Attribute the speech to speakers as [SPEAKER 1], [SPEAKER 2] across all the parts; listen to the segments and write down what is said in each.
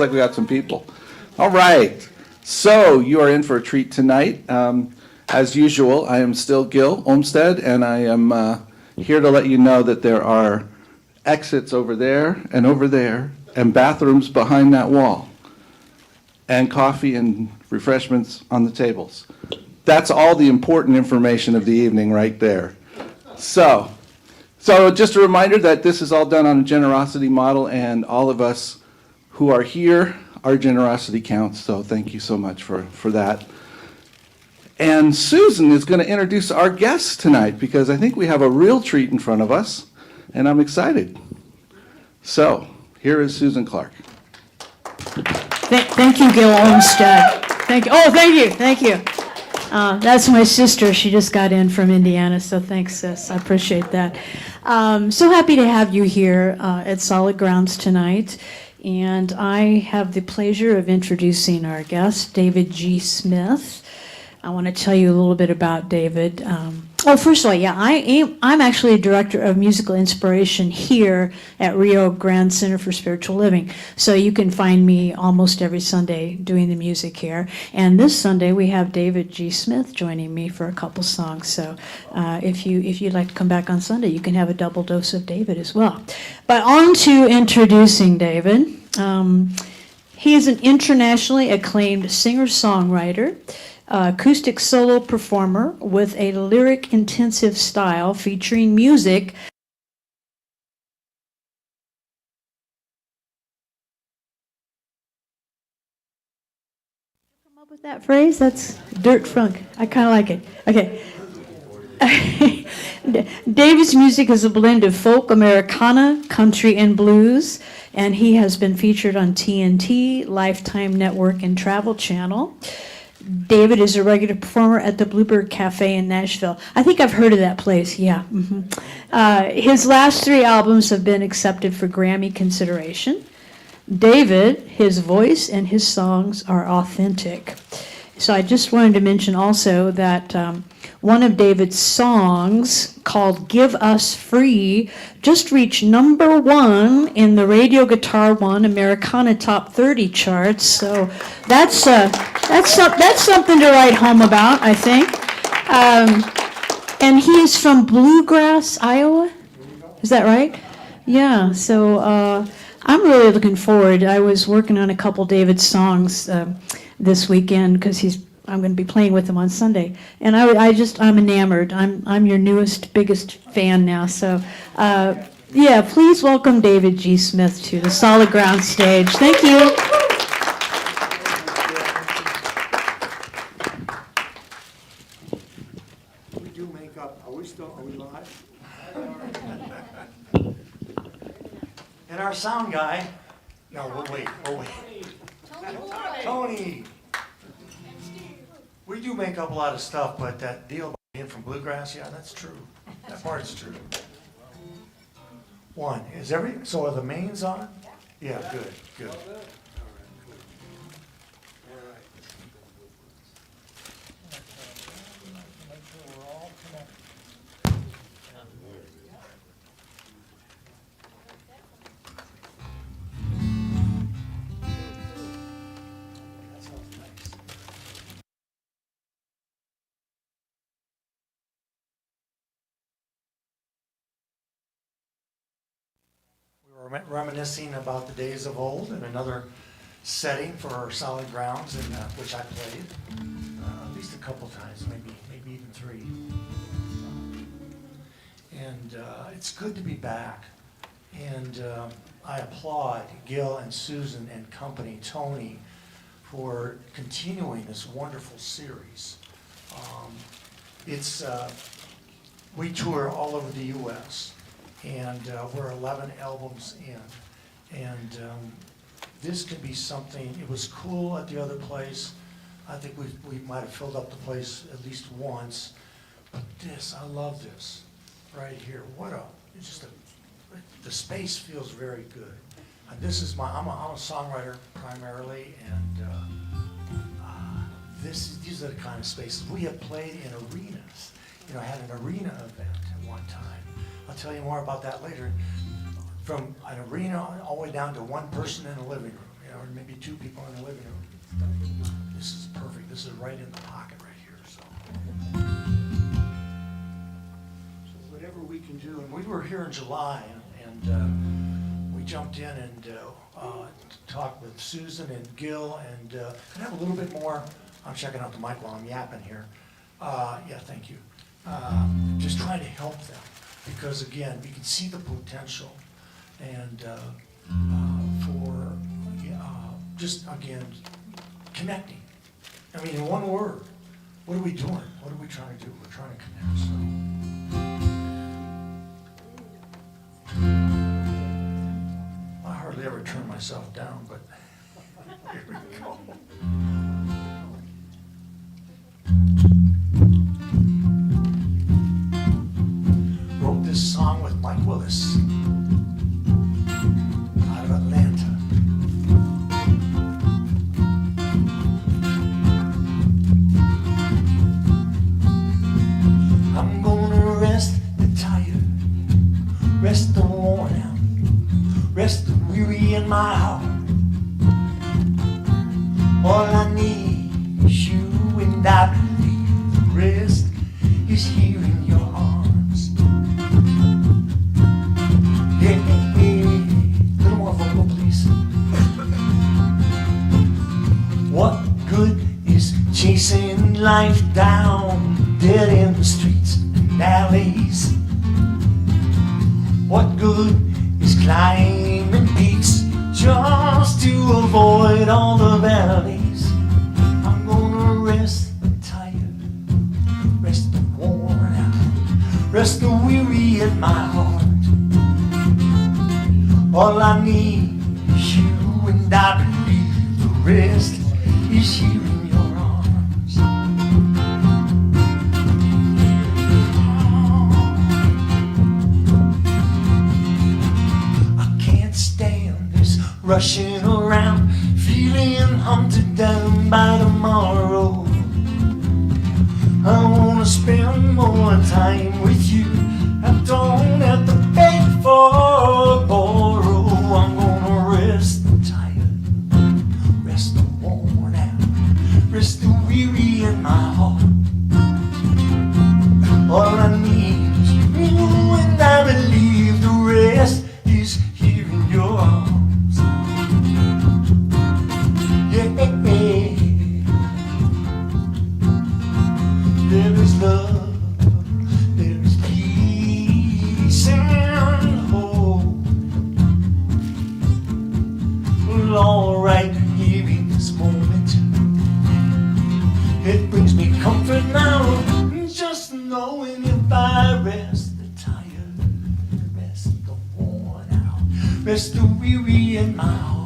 [SPEAKER 1] Like we got some people. All right. So you are in for a treat tonight. As usual, I am still Gil Olmsted, and I am here to let you know that there are exits over there, and bathrooms behind that wall, and coffee and refreshments on the tables. That's all the important information of the evening right there. So just a reminder that this is all done on a generosity model, and all of us who are here, our generosity counts, so thank you so much for that. And Susan is going to introduce our guests tonight, because I think we have a real treat in front of us, and I'm excited. So, here is Susan Clark.
[SPEAKER 2] Thank you, Gil Olmsted. Thank you. Oh, thank you. That's my sister. She just got in from Indiana, so thanks, sis. I appreciate that. So happy to have you here at Solid Grounds tonight. And I have the pleasure of introducing our guest, David G. Smith. I want to tell you a little bit about David. First of all, I'm actually a director of musical inspiration here at Rio Grande Center for Spiritual Living. So you can find me almost every Sunday doing the music here. And this Sunday we have David G. Smith joining me for a couple songs. So if you'd like to come back on Sunday, you can have a double dose of David as well. But on to introducing David. He is an internationally acclaimed singer-songwriter, acoustic solo performer with a lyric-intensive style featuring music come up with that phrase? That's dirt funk. I kind of like it. Okay. David's music is a blend of folk, Americana, country, and blues, and he has been featured on TNT, Lifetime Network, and Travel Channel. David is a regular performer at the Bluebird Cafe in Nashville. I think I've heard of that place, yeah. His last 3 albums have been accepted for Grammy consideration. David, his voice and his songs are authentic. So I just wanted to mention also that one of David's songs, called Give Us Free, just reached #1 in the Radio Guitar 1 Americana Top 30 charts. So that's something to write home about, I think. And he is from Bluegrass, Iowa. Is that right? Yeah. So I'm really looking forward. I was working on a couple David songs this weekend because I'm going to be playing with him on Sunday, and I'm enamored. I'm your newest, biggest fan now. So, please welcome David G. Smith to the Solid Ground stage. Thank you.
[SPEAKER 3] We do makeup. Are we live? And our sound guy. No, we'll wait. Tony. We do make up a lot of stuff, but that deal about being from Bluegrass, yeah, that's true. That part's true. So are the mains on? Yeah, good. We're reminiscing about the days of old in another setting for our Solid Grounds, in which I played at least a couple times, maybe even 3. And it's good to be back. And I applaud Gil and Susan and company, Tony, for continuing this wonderful series. We tour all over the U.S., and we're 11 albums in. And this could be something. It was cool at the other place. I think we might have filled up the place at least once. But I love this right here. The space feels very good. And this is I'm a songwriter primarily, and these are the kind of spaces. We have played in arenas. Had an arena event at one time. I'll tell you more about that later. From an arena all the way down to one person in a living room. or maybe 2 people in the living room. This is perfect. This is right in the pocket right here, so. So whatever we can do, and we were here in July, and we jumped in and talked with Susan and Gil, and can I have a little bit more? I'm checking out the mic while I'm yapping here. Yeah, thank you. Just trying to help them, because again, we can see the potential, and for just again connecting. I mean, in one word, what are we doing? What are we trying to do? We're trying to connect. So I hardly ever turn myself down, but here we go. Wrote this song with Mike Willis out of Atlanta. I'm gonna rest the tired, rest the worn out, rest the weary in my heart. All I need is you, and I believe the rest is here in your arms. Yeah, yeah, yeah. Little more vocal, please. What good is chasing life down dead end streets and alleys? What good is climbing peaks just to avoid all the valleys? I'm gonna rest the tired, rest the worn out, rest the weary in my heart. All I need is you, and I believe the rest is here in your arms. I can't stand this rushing around, feeling hunted down by tomorrow. I wanna spend more time with you. I don't have to beg for or borrow. I'm gonna rest the tired, rest the worn out, rest the weary in my heart. All I need is you, and I believe the rest is here in your arms. Yeah, there is love, there is peace and hope. Well, all right here in this moment, it brings me comfort now, just knowing if I rest the tired, rest the worn out, rest the weary in my heart.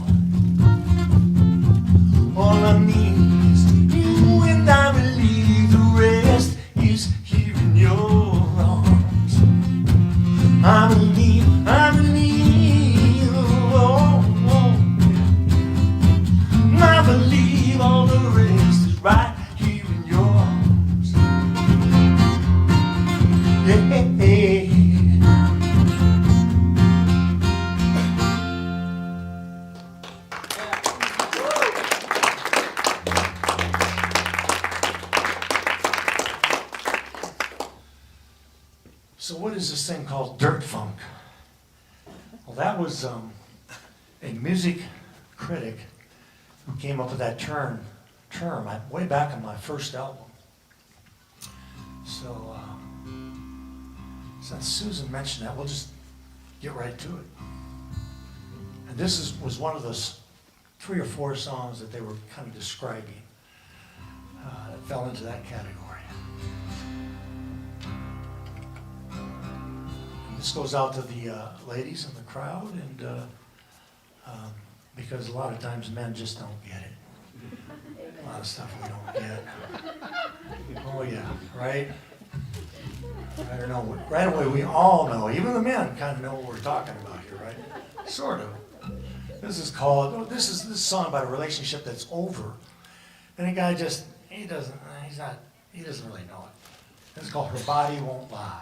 [SPEAKER 3] All I need is you, and I believe the rest is here in your arms. I believe, oh, oh, yeah. I believe all the rest is right here in your arms. Yeah. So what is this thing called dirt funk? Well, that was a music critic who came up with that term way back on my first album. So since Susan mentioned that, we'll just get right to it. And this was one of those 3 or 4 songs that they were kind of describing that fell into that category. This goes out to the ladies in the crowd, and because a lot of times men just don't get it. A lot of stuff we don't get. Oh yeah, right? I don't know. Right away, we all know. Even the men kind of know what we're talking about here, right? Sort of. This is called. This is song about a relationship that's over, and the guy just he doesn't really know it. It's called Her Body Won't Lie.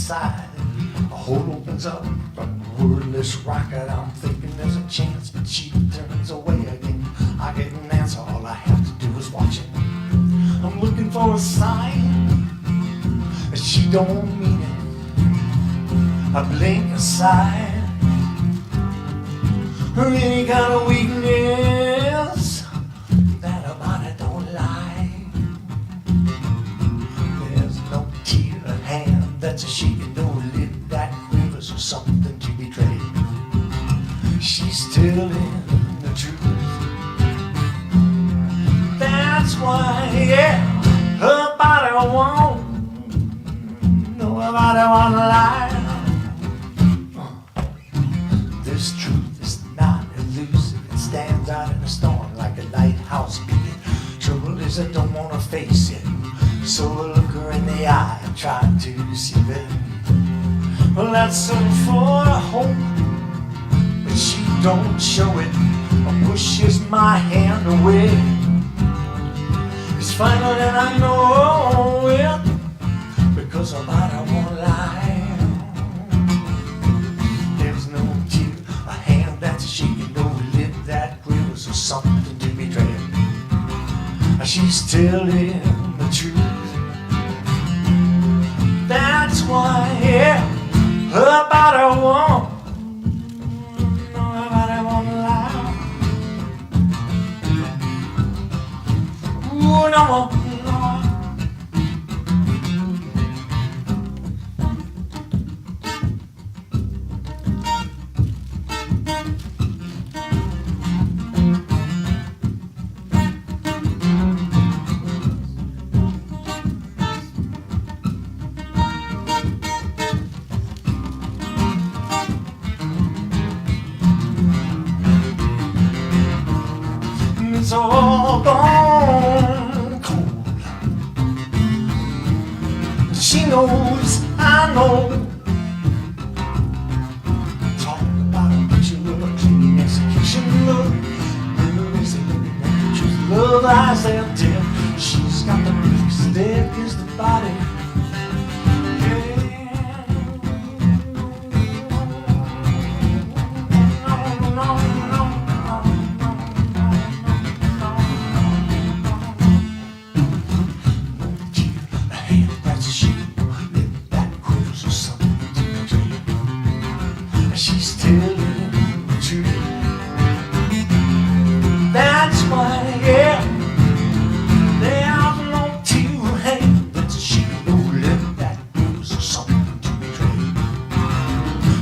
[SPEAKER 3] inside. A hole opens up from a wordless rocket. I'm thinking there's a chance, but she turns away again. I get an answer, all I have to do is watch it. I'm looking for a sign, but she don't mean it. I blink aside. Any kind of weakness that her body don't lie. There's no tear of hand that's a shaking, no lip that quivers or something to betray. She's still in the truth. That's why, yeah, her body won't, no, her body won't lie. This truth is not elusive. It stands out in a storm like a lighthouse beacon. Trouble is I don't want to face it, so I look her in the eye and try to deceive it. Well, that's some for hope, but she don't show it or pushes my hand away. It's final and I know it, because her body won't lie. There's no tear, a hand that's shaking, no lip that quivers or something to betray. She's still in the truth. That's why, yeah, her body won't, no, her body won't lie. Ooh, no more, no. It's all gone cold. She knows, I know. Talk about a picture of a clean execution look. Memories are looking at the truth. Love eyes they'll tell. She's got the blues, there is the body. She's still in the truth. That's why, yeah, there's no tear of hate. That's a sheep, no lip that moves or something to betray.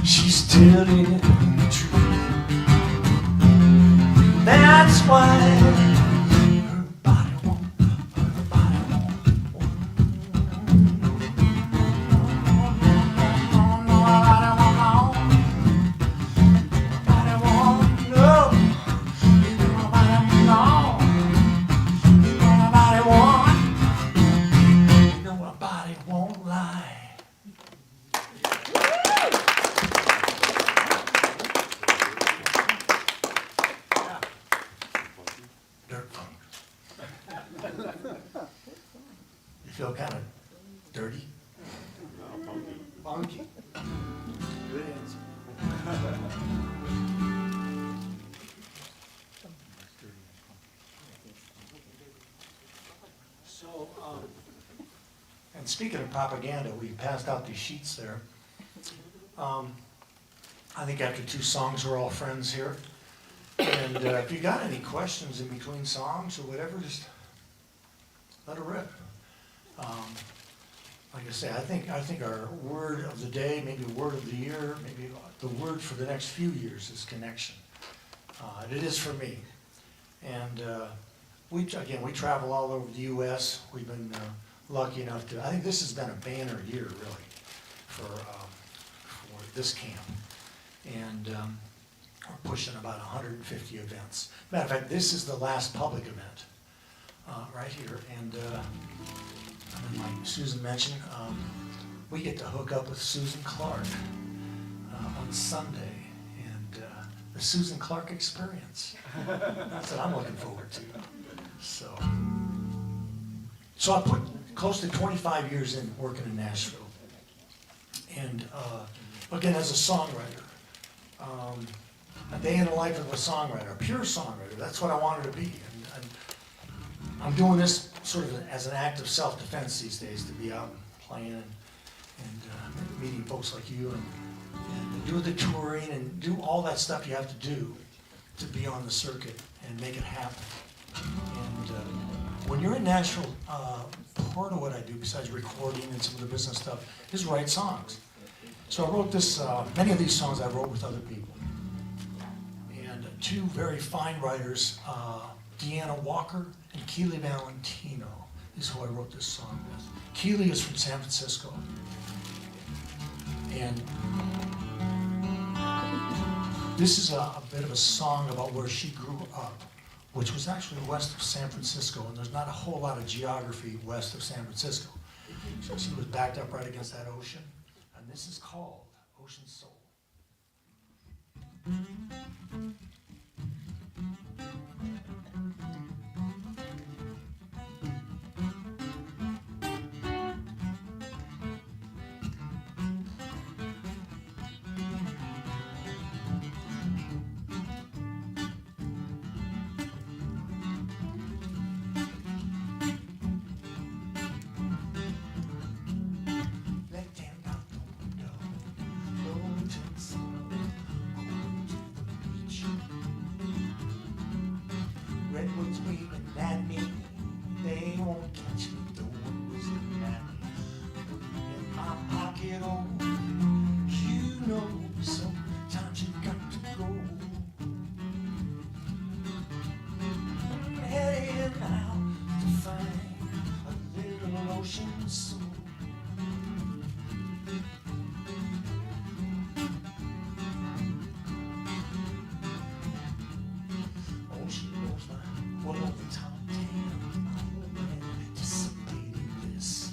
[SPEAKER 3] She's still in the truth. That's why her body won't, her body won't. Dirt funk. You feel kind of dirty? Funky. Good answer. So, and speaking of propaganda, we passed out these sheets there. I think after 2 songs, we're all friends here. And if you got any questions in between songs or whatever, just let it rip. Like I say, I think our word of the day, maybe word of the year, maybe the word for the next few years is connection. It is for me. And we travel all over the U.S. We've been lucky enough to, I think this has been a banner year, really, for this camp. And we're pushing about 150 events. Matter of fact, this is the last public event right here. And like Susan mentioned, we get to hook up with Susan Clark on Sunday, and the Susan Clark experience. That's what I'm looking forward to. So I put close to 25 years in working in Nashville. And again, as a songwriter, a day in the life of a songwriter, a pure songwriter, that's what I wanted to be. And I'm doing this sort of as an act of self-defense these days, to be out playing and meeting folks like you and do the touring and do all that stuff you have to do to be on the circuit and make it happen. And when you're in Nashville, part of what I do, besides recording and some of the business stuff, is write songs. So I wrote this, many of these songs I wrote with other people. And two very fine writers, Deanna Walker and Keely Valentino, is who I wrote this song with. Keely is from San Francisco. And this is a bit of a song about where she grew up, which was actually west of San Francisco, and there's not a whole lot of geography west of San Francisco. So she was backed up right against that ocean, and this is called Ocean Soul. Redwoods waving at me, they won't catch me throwing wisdom at me. In my pocket, oh, you know, sometimes you got to go. I'm heading out to find a little ocean soul. Well, over time, I'm anticipating this.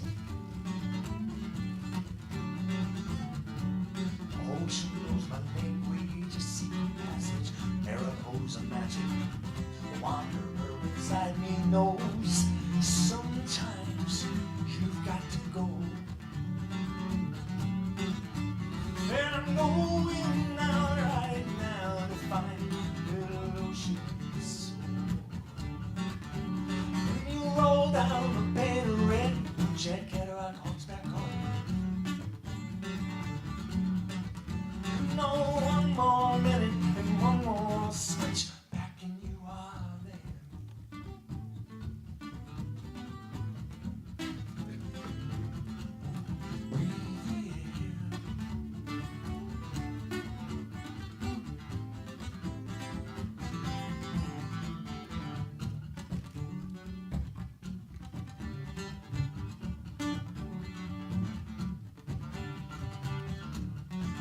[SPEAKER 3] Oh, she knows my language, a secret passage, Mariposa magic. The wanderer inside me knows sometimes you've got to go. And I'm going out right now to find little ocean. Roll down the bed of red, Jack Kerouac holds back home. No, one more minute and one more switch back and you are there. Breathe the air.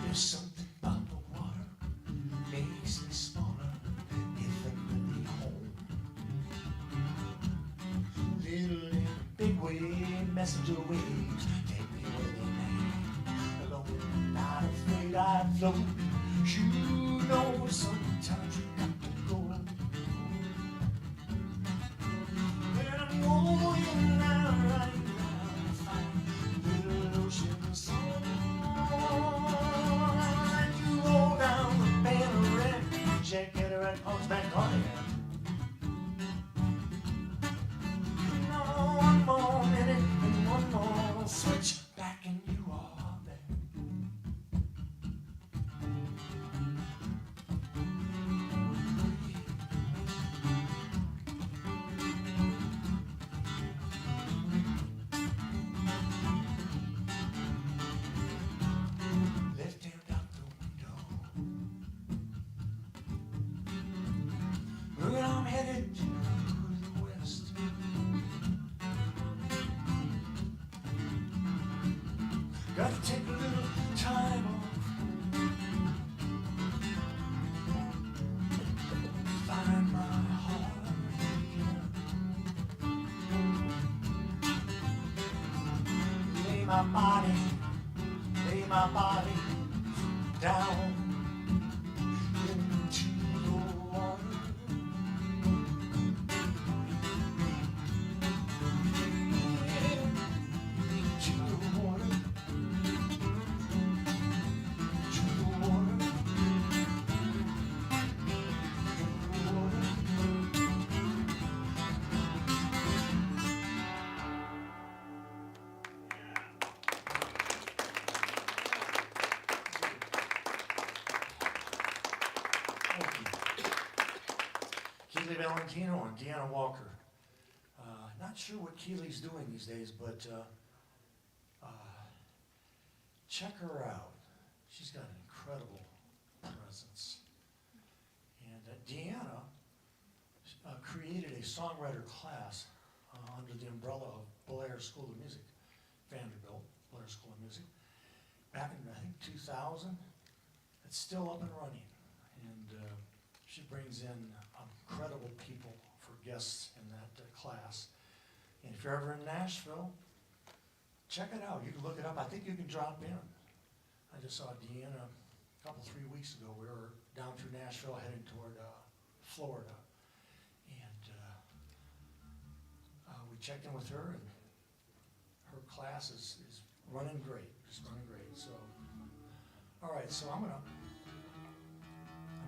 [SPEAKER 3] There's something about the water makes me smaller, infinitely home. Little big wave, messenger waves, take me where they may. Alone, not afraid I float. You know sometimes you got to go. And I'm going out right now to find little ocean soul. Jack Kerouac holds back on it. No, one more minute and one more switch back and you are there. Left hand out the window. But I'm headed to the west. Got to take a little time off. Find my heart again. Lay my body down into the water. Into the water. Thank you. Keely Valentino and Deanna Walker. Not sure what Keely's doing these days, but check her out. She's got an incredible presence. And Deanna created a songwriter class under the umbrella of Blair School of Music, Vanderbilt, Blair School of Music, back in, I think, 2000. It's still up and running. And she brings in incredible people for guests in that class. And if you're ever in Nashville, check it out. You can look it up. I think you can drop in. I just saw Deanna a couple, 3 weeks ago. We were down through Nashville heading toward Florida. And we checked in with her, and her class is running great. Just running great. So, all right, so I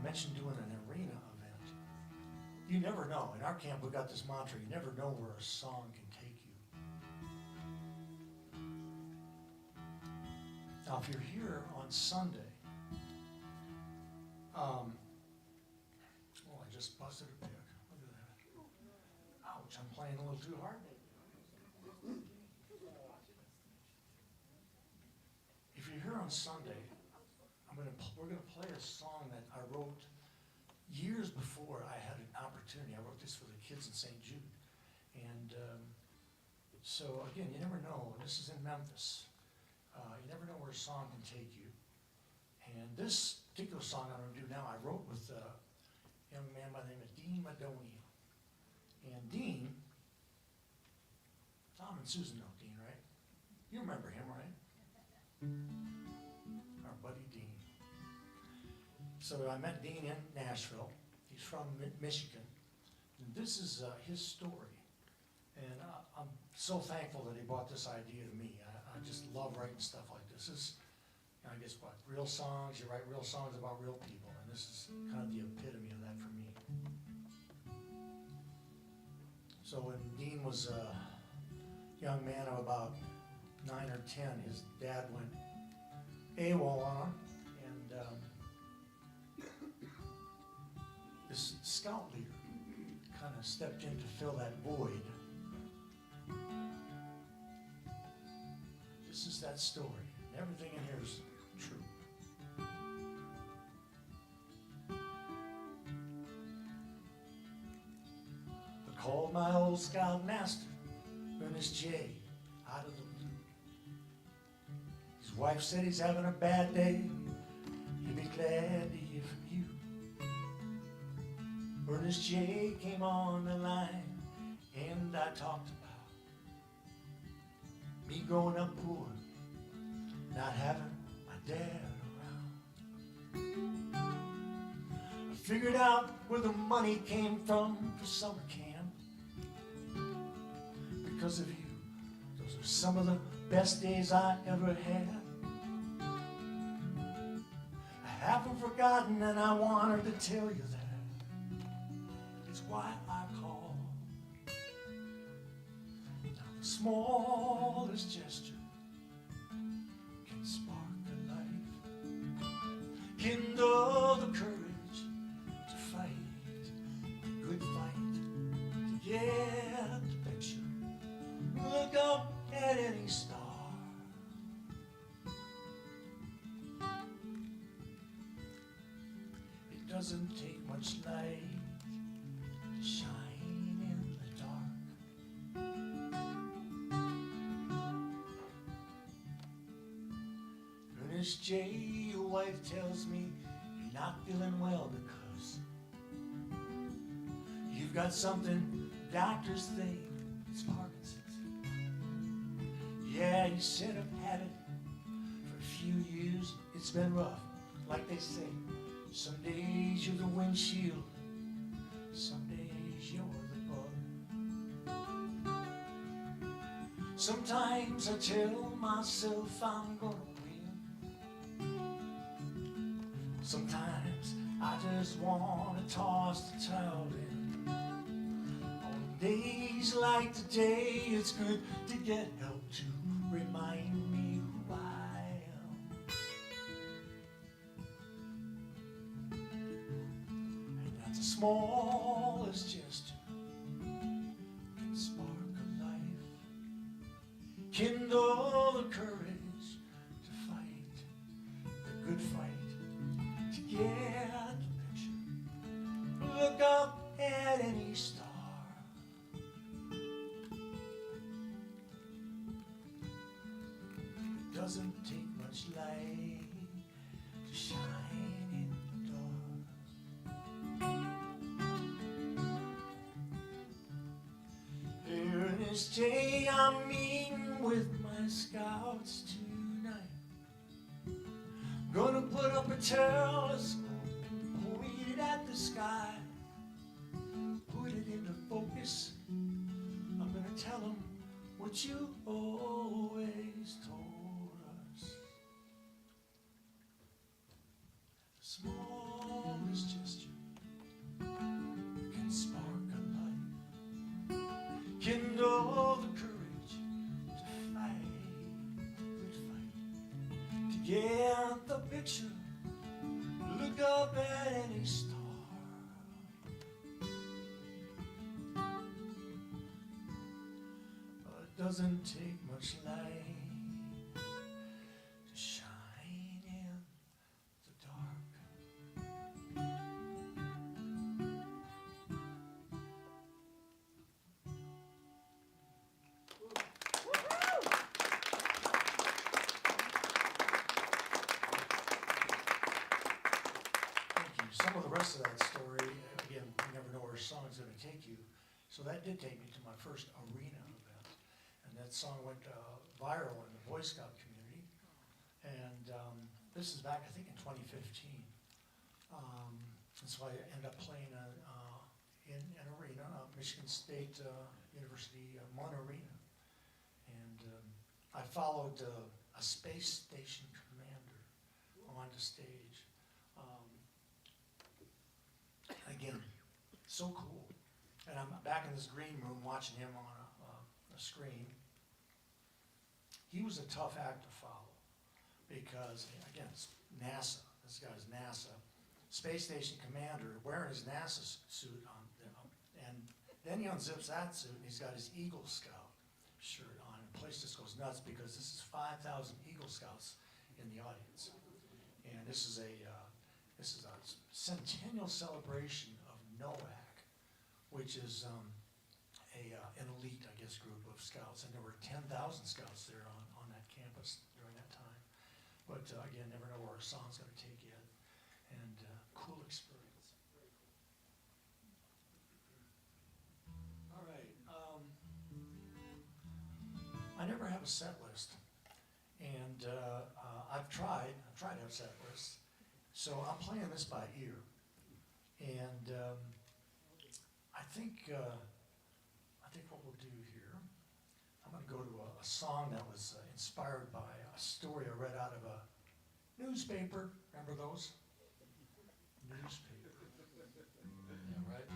[SPEAKER 3] mentioned doing an arena event. You never know. In our camp, we've got this mantra, you never know where a song can take you. Now, if you're here on Sunday, oh, I just busted a pick. Look at that. Ouch, I'm playing a little too hard. If you're here on Sunday, we're gonna play a song that I wrote years before I had an opportunity. I wrote this for the kids in St. Jude. And so again, you never know. This is in Memphis. You never know where a song can take you. And this particular song I'm going to do now, I wrote with a young man by the name of Dean Madonia. And Dean, Tom and Susan know Dean, right? You remember him, right? Our buddy Dean. So I met Dean in Nashville. He's from Michigan. And this is his story. And I'm so thankful that he brought this idea to me. I just love writing stuff like this. This is, I guess, what, real songs. You write real songs about real people. And this is kind of the epitome of that for me. So when Dean was a young man of about 9 or 10, his dad went AWOL on him. And this scout leader kind of stepped in to fill that void. This is that story. And everything in here is true. I called my old scout master, Ernest J., out of the blue. His wife said he's having a bad day. He'd be glad to hear from you. Ernest J. came on the line, and I talked about me growing up poor, not having my dad around. I figured out where the money came from for summer camp. Because of you, those are some of the best days I ever had. I haven't forgotten, and I wanted to tell you that. It's why I call. Now the smallest gesture can spark the life, kindle the courage to fight the good fight, to get the picture, look up at any star. It doesn't take much light to shine in the dark. Ernest J., your wife tells me you're not feeling well because you've got something doctors think it's Parkinson's. Yeah, you said I've had it for a few years. It's been rough, like they say. Some days you're the windshield, some days you're the bug. Sometimes I tell myself I'm gonna win. Sometimes I just wanna toss the towel in. On days like today, it's good to get help to remind me who I am. smallest gesture can spark a life, kindle the courage to fight the good fight, to get the picture, look up at any star. It doesn't take much light to shine in the dark. Here in this day, I'm meeting with my scouts tonight. Gonna put up a telescope and point it at the sky. Put it into focus. I'm gonna tell them what you always told us. The smallest gesture can spark a life, kindle the courage to fight the good fight, to get the picture, look up at any star. It doesn't take much light to shine in the dark. Thank you. Some of the rest of that story, again, you never know where a song's going to take you. So that did take me to my first arena event. And that song went viral in the Boy Scout community. And this is back, I think, in 2015. And so I ended up playing in an arena, Michigan State University Munn Arena. And I followed a space station commander onto stage. Again, so cool. And I'm back in this green room watching him on a screen. He was a tough act to follow because, again, it's NASA. This guy's NASA. Space Station Commander wearing his NASA suit on, and then he unzips that suit and he's got his Eagle Scout shirt on. And the place just goes nuts because this is 5,000 Eagle Scouts in the audience. And this is a centennial celebration of NOAC, which is an elite, I guess, group of scouts, and there were 10,000 scouts there on that campus during that time. But again, never know where a song's going to take you, and cool experience. All right, I never have a set list, and I've tried to have set lists, so I'm playing this by ear, and I think what we'll do here, I'm going to go to a song that was inspired by a story I read out of a newspaper. Remember those? Newspaper. Yeah, right?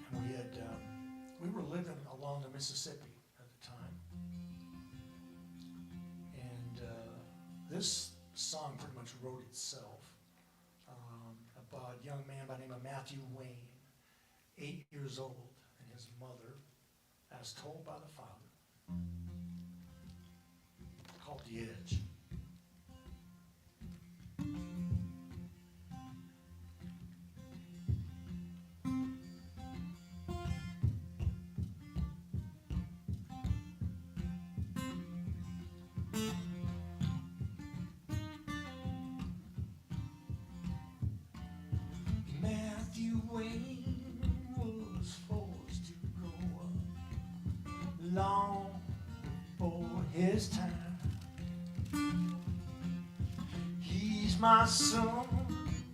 [SPEAKER 3] And we were living along the Mississippi at the time. And this song pretty much wrote itself. About a young man by the name of Matthew Wayne, 8 years old, and his mother, as told by the father, called The Edge. Matthew Wayne was forced to grow up long before his time. He's my son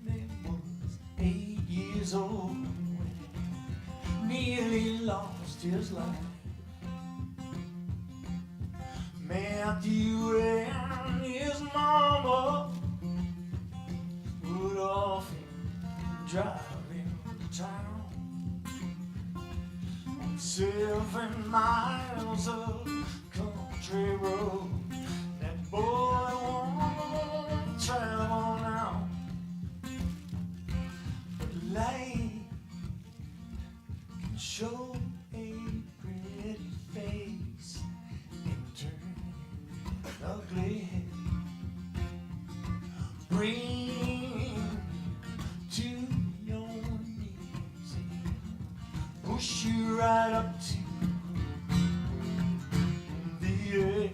[SPEAKER 3] that was 8 years old when he nearly lost his life. Matthew and his mama would often drive into town on 7 miles of country road. That boy won't try bring to your knees and push you right up to the edge.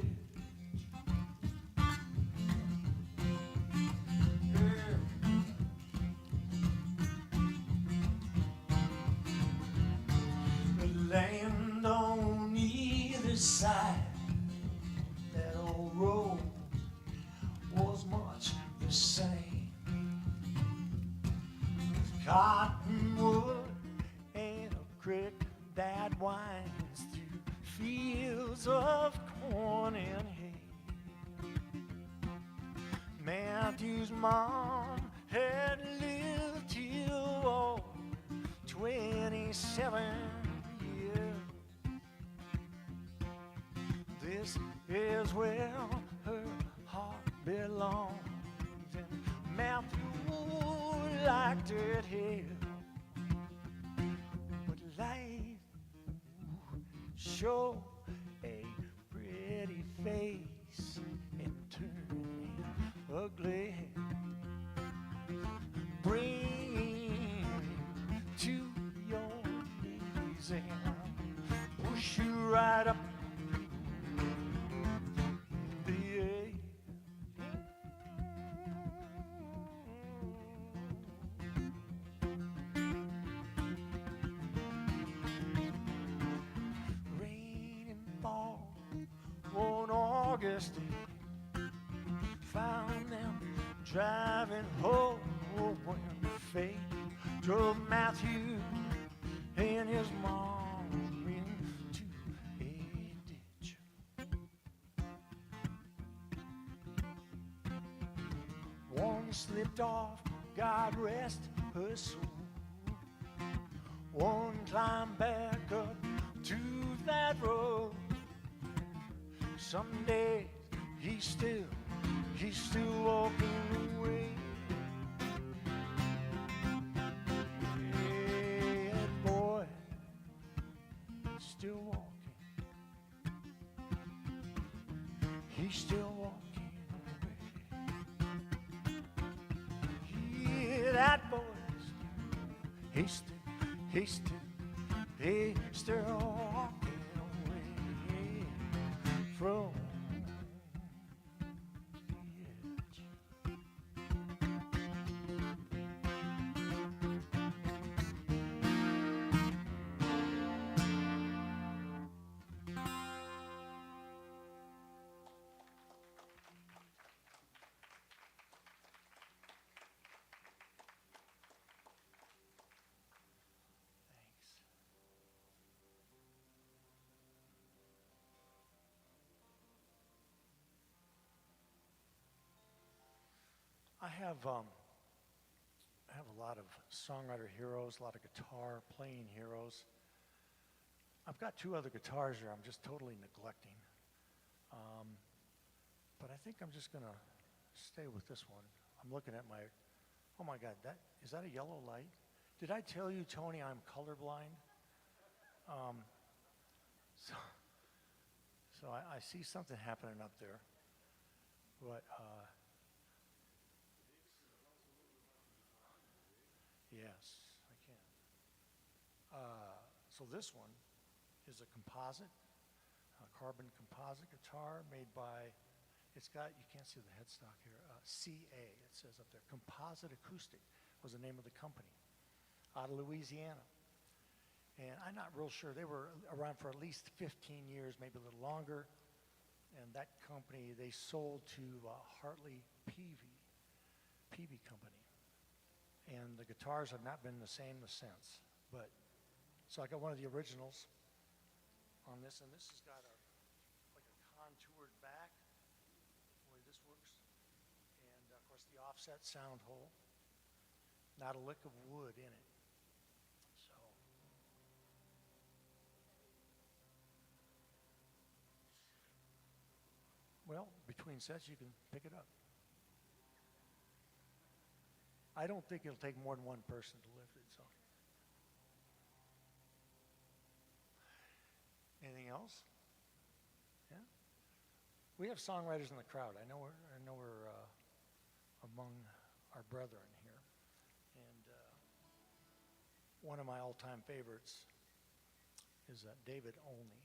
[SPEAKER 3] Yeah. The land on either side, that old road was much the same. With cottonwood and a creek that winds through fields of corn and hay. Matthew's mom had lived till oh, 27 years. This is where her heart belongs, and Matthew liked it here. But life show a pretty face and turn ugly. Bring to your knees and push you right up the edge. Rain and fall on August day found them driving home when fate drove Matthew and his mom into a ditch. One slipped off, God rest her soul. One climbed back up to that road. Some days he's still walking away. Yeah, that boy still walking. He's still walking away. Yeah, that boy he's still walking away from the edge. Thanks. I have a lot of songwriter heroes, a lot of guitar playing heroes. I've got two other guitars here I'm just totally neglecting. But I think I'm just gonna stay with this one. I'm looking at my, oh my God, is that a yellow light? Did I tell you, Tony, I'm colorblind? So I see something happening up there, but yes, I can. So this one is a composite, a carbon composite guitar made by, it's got, you can't see the headstock here, CA, it says up there. Composite Acoustic was the name of the company, out of Louisiana. And I'm not real sure, they were around for at least 15 years, maybe a little longer. And that company, they sold to Hartley Peavey Company. And the guitars have not been the same since. But, so I got one of the originals on this, and this has got like a contoured back, the way this works. And of course the offset sound hole, not a lick of wood in it. So. Well, between sets you can pick it up. I don't think it'll take more than one person to lift it, so. Anything else? Yeah? We have songwriters in the crowd. I know we're among our brethren here. And one of my all-time favorites is David Olney.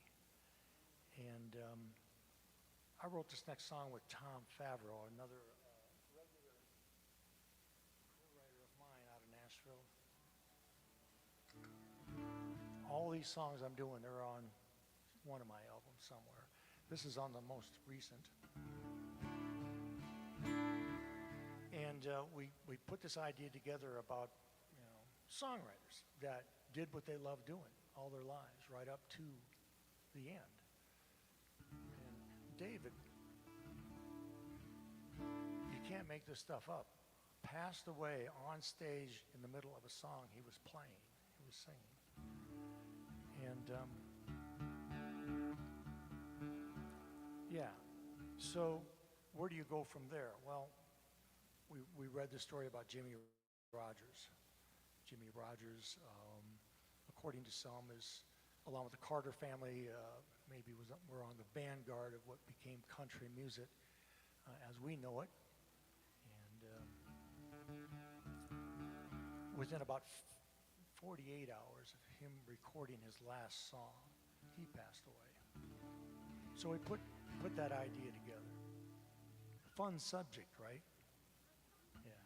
[SPEAKER 3] And I wrote this next song with Tom Favreau, another regular writer of mine out of Nashville. All these songs I'm doing, they're on one of my albums somewhere. This is on the most recent. And we put this idea together about, songwriters that did what they loved doing all their lives, right up to the end. And David, you can't make this stuff up, passed away on stage in the middle of a song he was playing, he was singing. And yeah, so where do you go from there? Well, we read the story about Jimmie Rodgers. Jimmie Rodgers, according to some, is, along with the Carter family, were on the vanguard of what became country music as we know it. And within about 48 hours of him recording his last song, he passed away. So we put that idea together. Fun subject, right? Yeah.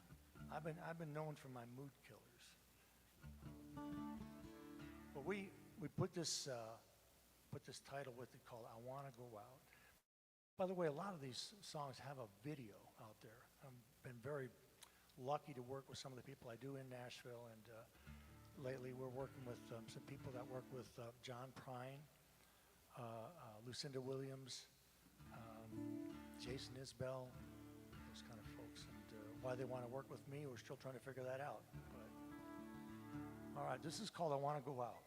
[SPEAKER 3] I've been known for my mood killers. But we put this title with it called "I Want to Go Out." By the way, a lot of these songs have a video out there. I've been very lucky to work with some of the people I do in Nashville, and lately we're working with some people that work with John Prine, Lucinda Williams, Jason Isbell, those kind of folks. And why they want to work with me, we're still trying to figure that out. But all right, this is called "I Want to Go Out."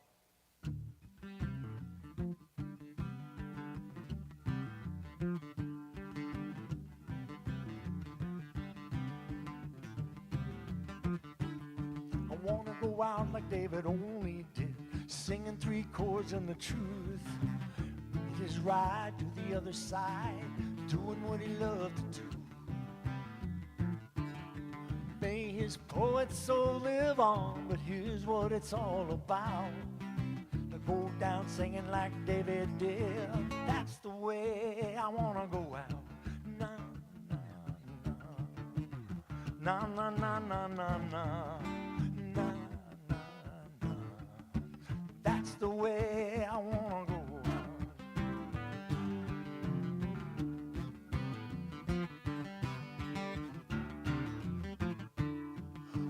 [SPEAKER 3] I want to go out like David only did, singing 3 chords and the truth. Hit his ride to the other side, doing what he loved to do. May his poet soul live on, but here's what it's all about. To go down singing like David did, that's the way I want to go out. Na, na, na, na, na, na, na, na, na, na, na. That's the way I want to go out.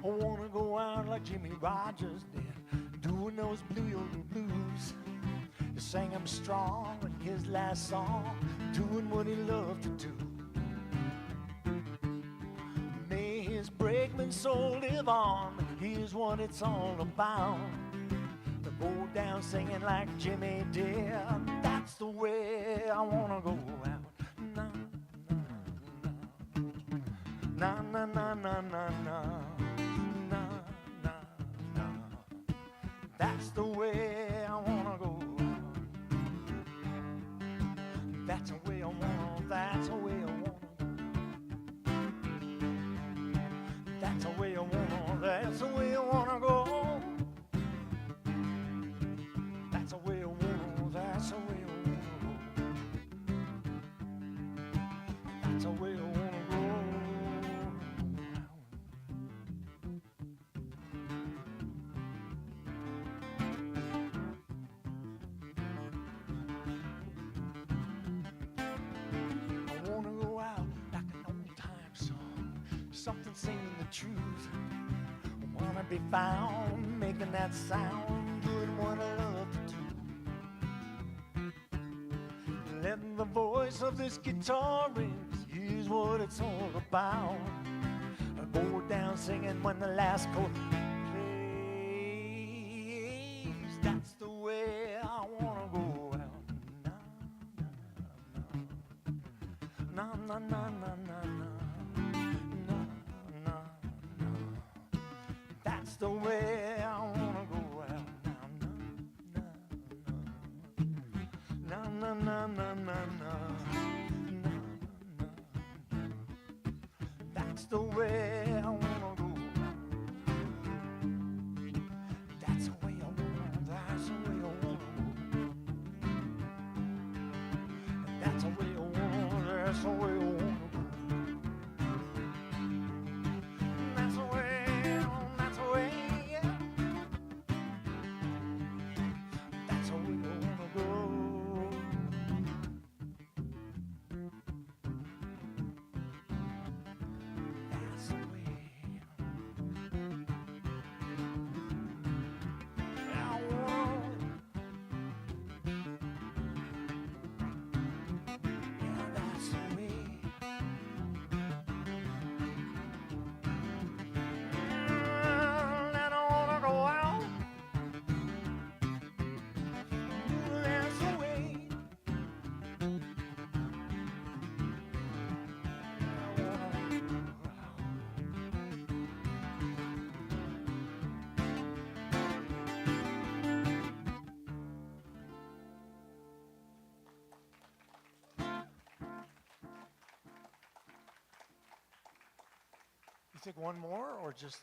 [SPEAKER 3] I want to go out like Jimmie Rodgers did, doing those blue blues. He sang him strong in his last song, doing what he loved to do. May his brakeman soul live on, but here's what it's all about. To go down singing like Jimmy did, that's the way I want to go out. Na, na, na, na, na, na, na. Na, na, na. That's the way I wanna go. That's the way I wanna. That's the way I wanna. That's the way I wanna. That's the way I wanna go. That's the way I wanna. That's the way I wanna go. That's the way I wanna go. Something singing the truth. I wanna be found making that sound, doing what I love to do. Letting the voice of this guitar ring, here's what it's all about. I go down singing when the last chord plays. That's the way I wanna go out. Na na na na na na. That's the way I wanna go out. Na na na na na na. That's the way I wanna think one more or just,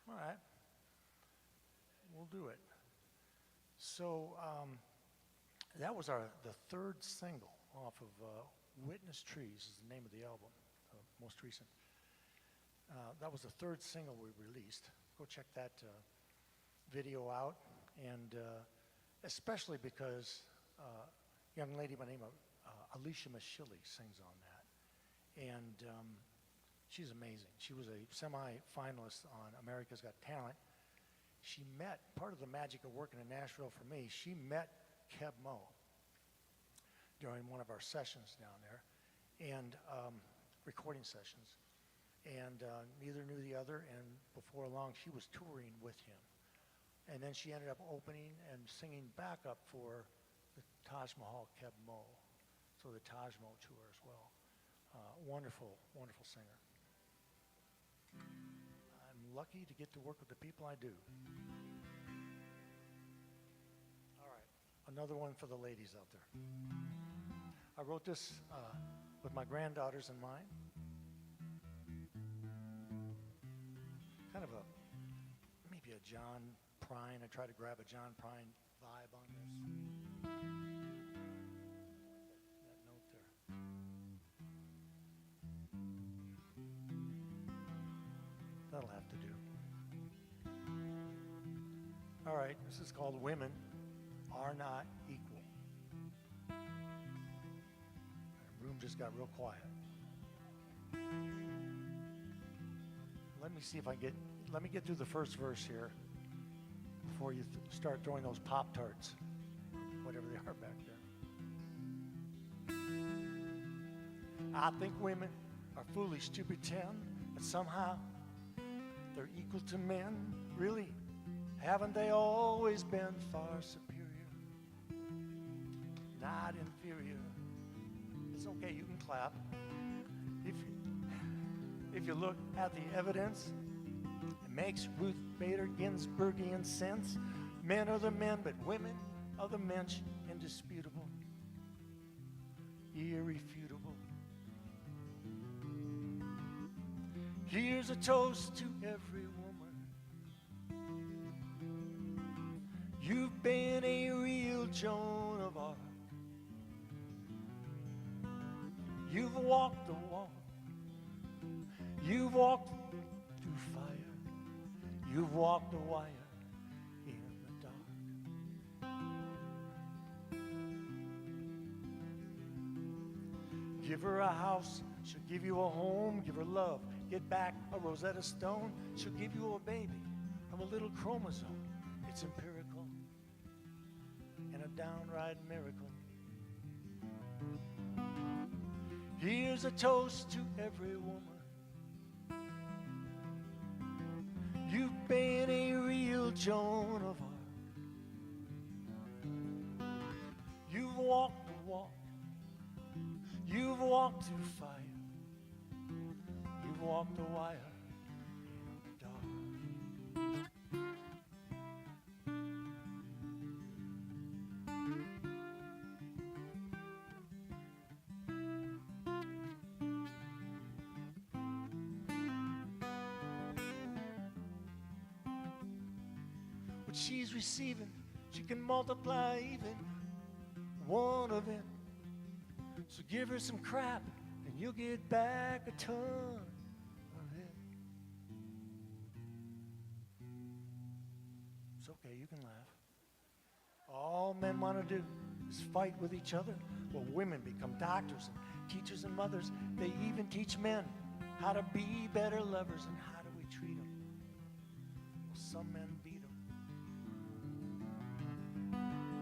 [SPEAKER 3] all right, we'll do it. So that was the third single off of Witness Trees is the name of the album, the most recent. That was the third single we released. Go check that video out, and especially because a young lady by the name of Alicia Mashili sings on that. And she's amazing. She was a semi-finalist on America's Got Talent. She met, part of the magic of working in Nashville for me, she met Keb Mo during one of our sessions down there, and recording sessions. And neither knew the other, and before long she was touring with him. And then she ended up opening and singing backup for the Taj Mahal Keb Mo, so the Taj Mo tour as well. Wonderful, wonderful singer. I'm lucky to get to work with the people I do. All right, another one for the ladies out there. I wrote this with my granddaughters in mind. Kind of maybe a John Prine. I try to grab a John Prine vibe on this. That note there. That'll have to do. All right, this is called Women Are Not Equal. The room just got real quiet. Let me see if let me get through the first verse here before you start throwing those Pop-Tarts, whatever they are back there. I think women are foolish to pretend that somehow they're equal to men. Really, haven't they always been far superior, not inferior? It's okay, you can clap. If you look at the evidence, it makes Ruth Bader Ginsburgian sense. Men are the men, but women are the mensch, indisputable, irrefutable. Here's a toast to every woman. You've been a real Joan of Arc. You've walked the walk. You've walked through fire. You've walked the wire in the dark. Give her a house, she'll give you a home. Give her love, get back a Rosetta Stone. She'll give you a baby from a little chromosome. It's empirical and a downright miracle. Here's a toast to every woman. You've been a real Joan of Arc. You've walked the walk. You've walked through fire. You've walked the wire in the dark. What she's receiving, she can multiply even one of it. So give her some crap and you'll get back a ton of it. It's okay, you can laugh. All men want to do is fight with each other. Well, women become doctors and teachers and mothers. They even teach men how to be better lovers and how do we treat them. Well, some men beat them.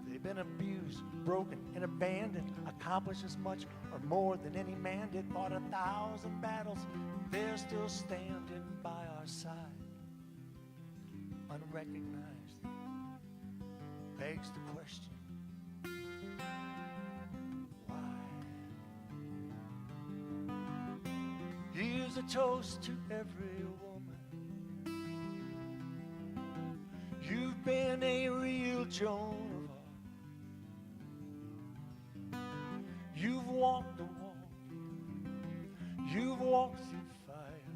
[SPEAKER 3] They've been abused, broken, and abandoned, accomplished as much or more than any man did, fought 1,000 battles. They're still standing by our side, unrecognized. Begs the question, why? Here's a toast to every woman. You've been a real Joan of Arc. You've walked the walk. You've walked through fire.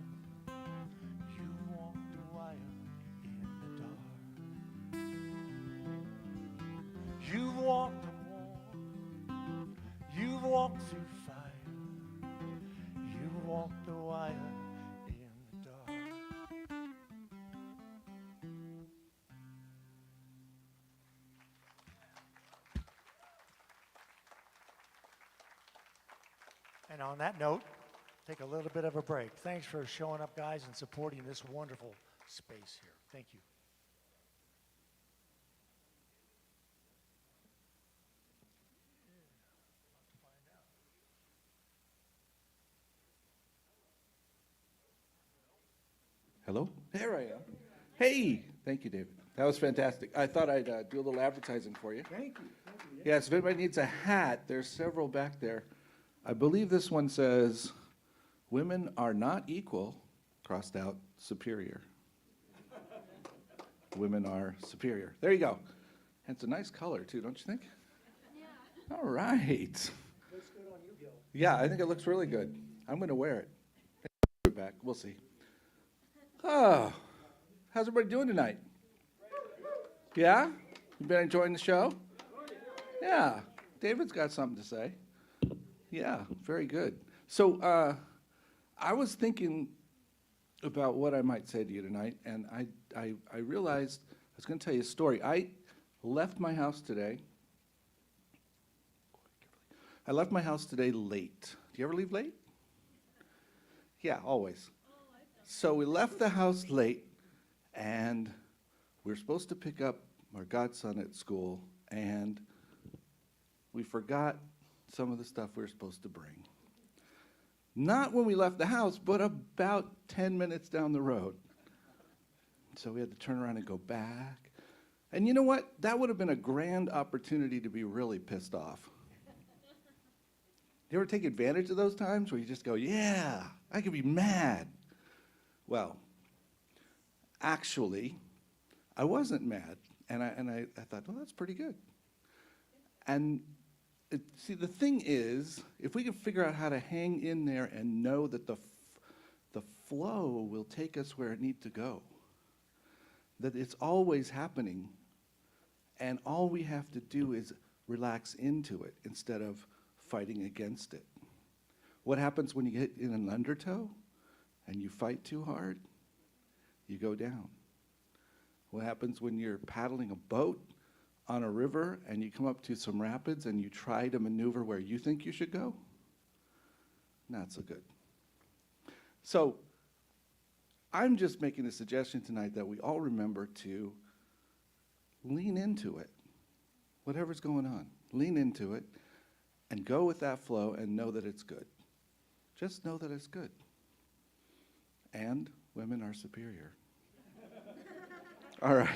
[SPEAKER 3] And on that note, take a little bit of a break. Thanks for showing up, guys, and supporting this wonderful space here. Thank you.
[SPEAKER 1] Hello? There I am. Hey, thank you, David. That was fantastic. I thought I'd do a little advertising for you.
[SPEAKER 3] Thank you.
[SPEAKER 1] Yes, if anybody needs a hat, there's several back there. I believe this one says, "Women are not equal," crossed out, "superior." Women are superior. There you go. And it's a nice color, too, don't you think? Yeah. All right.
[SPEAKER 3] Looks good on you, Gil.
[SPEAKER 1] Yeah, I think it looks really good. I'm going to wear it. Put it back. We'll see. Oh, how's everybody doing tonight? Yeah? You been enjoying the show? Yeah. David's got something to say. Yeah, very good. So I was thinking about what I might say to you tonight, and I realized I was going to tell you a story. I left my house today. I left my house today late. Do you ever leave late? Yeah, always. So we left the house late, and we were supposed to pick up our godson at school, and we forgot some of the stuff we were supposed to bring. Not when we left the house, but about 10 minutes down the road. So we had to turn around and go back. And you know what? That would have been a grand opportunity to be really pissed off. You ever take advantage of those times where you just go, yeah, I could be mad? Well, actually, I wasn't mad. And I thought, well, that's pretty good. And see, the thing is, if we can figure out how to hang in there and know that the flow will take us where it needs to go, that it's always happening, and all we have to do is relax into it instead of fighting against it. What happens when you get in an undertow and you fight too hard? You go down. What happens when you're paddling a boat on a river and you come up to some rapids and you try to maneuver where you think you should go? Not so good. So I'm just making a suggestion tonight that we all remember to lean into it. Whatever's going on, lean into it and go with that flow and know that it's good. Just know that it's good. And women are superior. All right.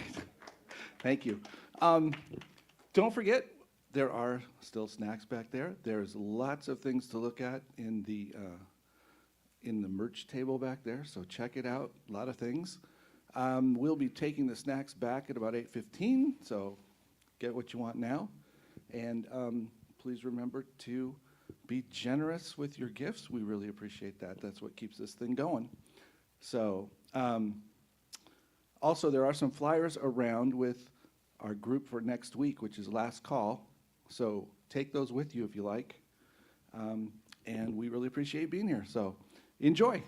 [SPEAKER 1] Thank you. Don't forget, there are still snacks back there. There's lots of things to look at in the merch table back there, so check it out. A lot of things. We'll be taking the snacks back at about 8:15, so get what you want now. And please remember to be generous with your gifts. We really appreciate that. That's what keeps this thing going. So also, there are some flyers around with our group for next week, which is Last Call. So take those with you if you like. And we really appreciate being here. So enjoy.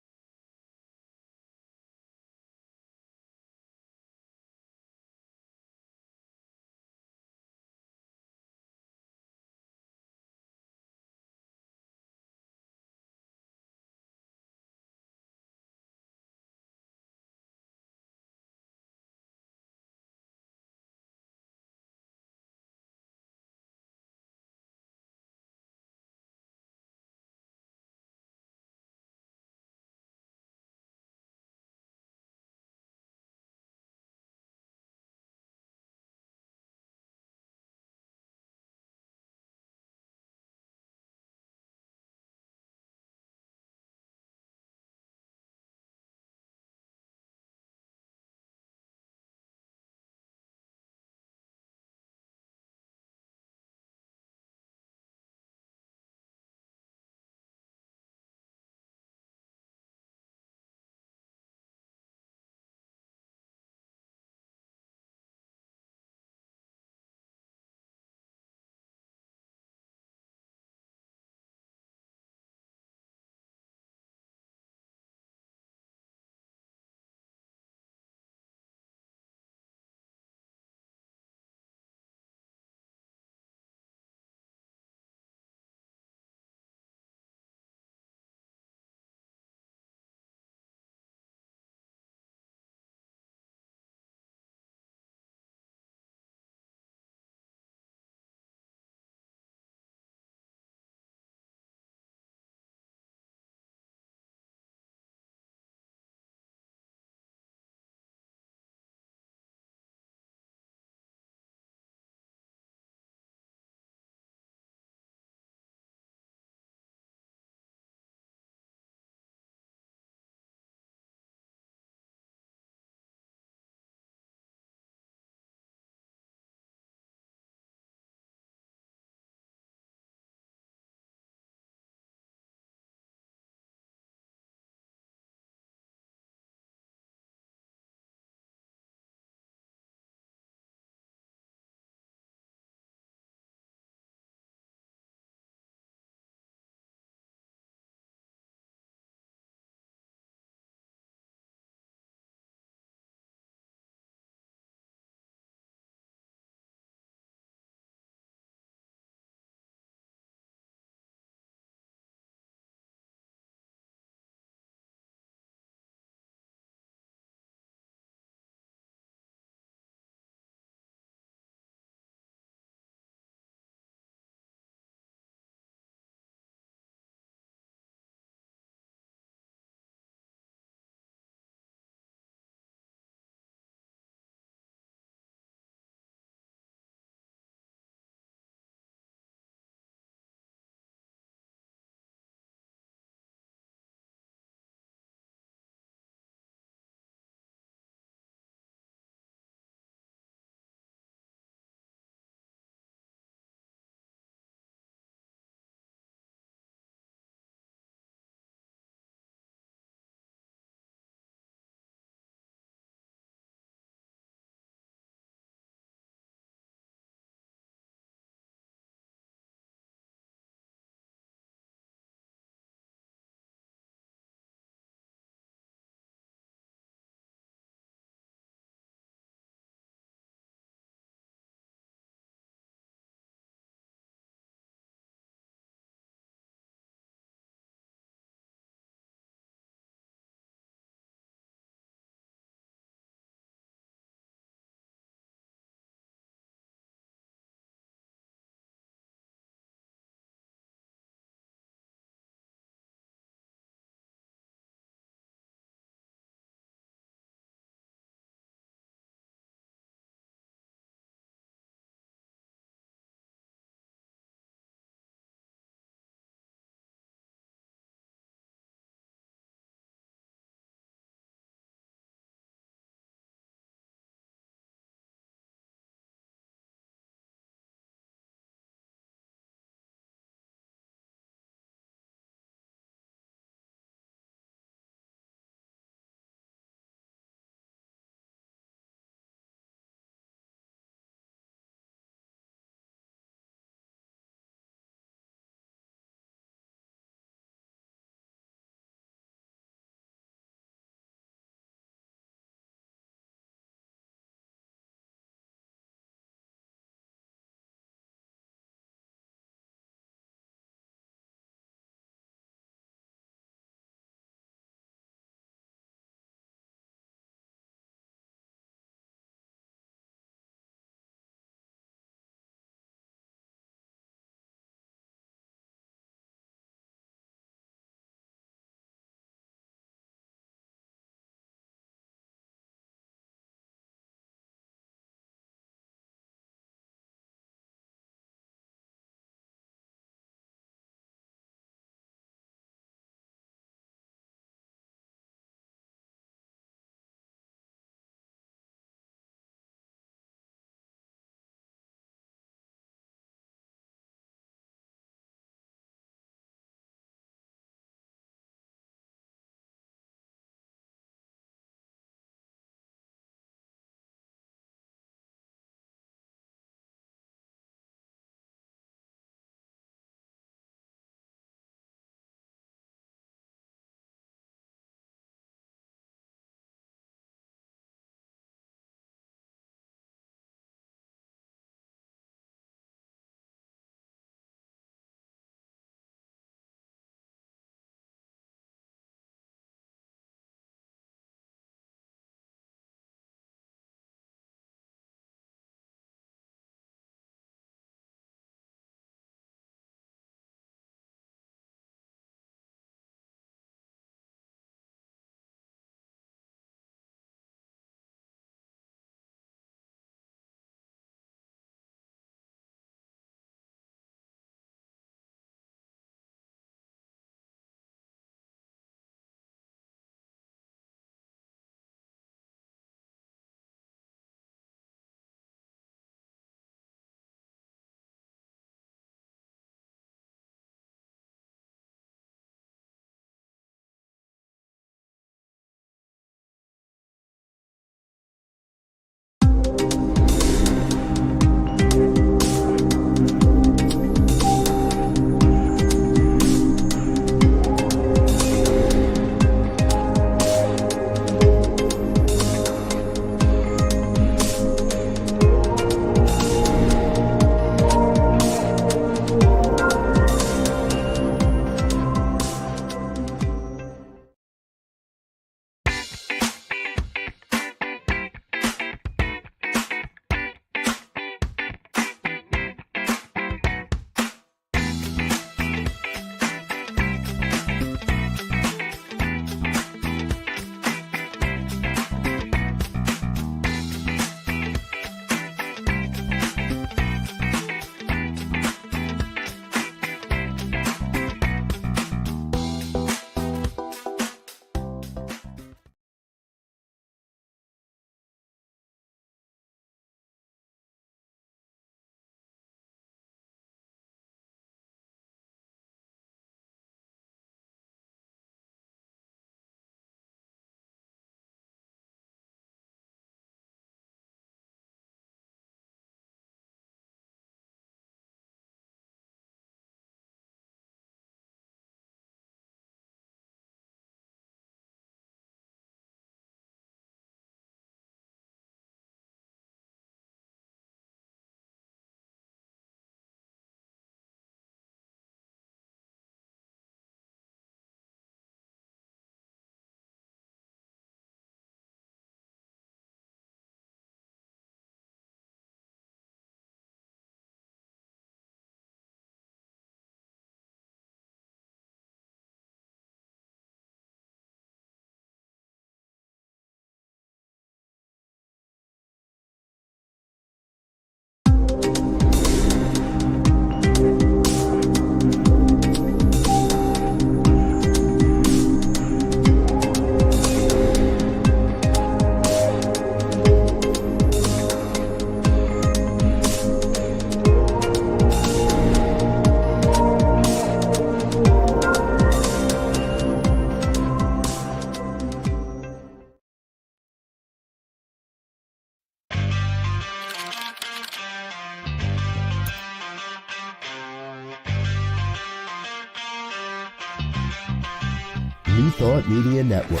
[SPEAKER 4] New Thought Media Network.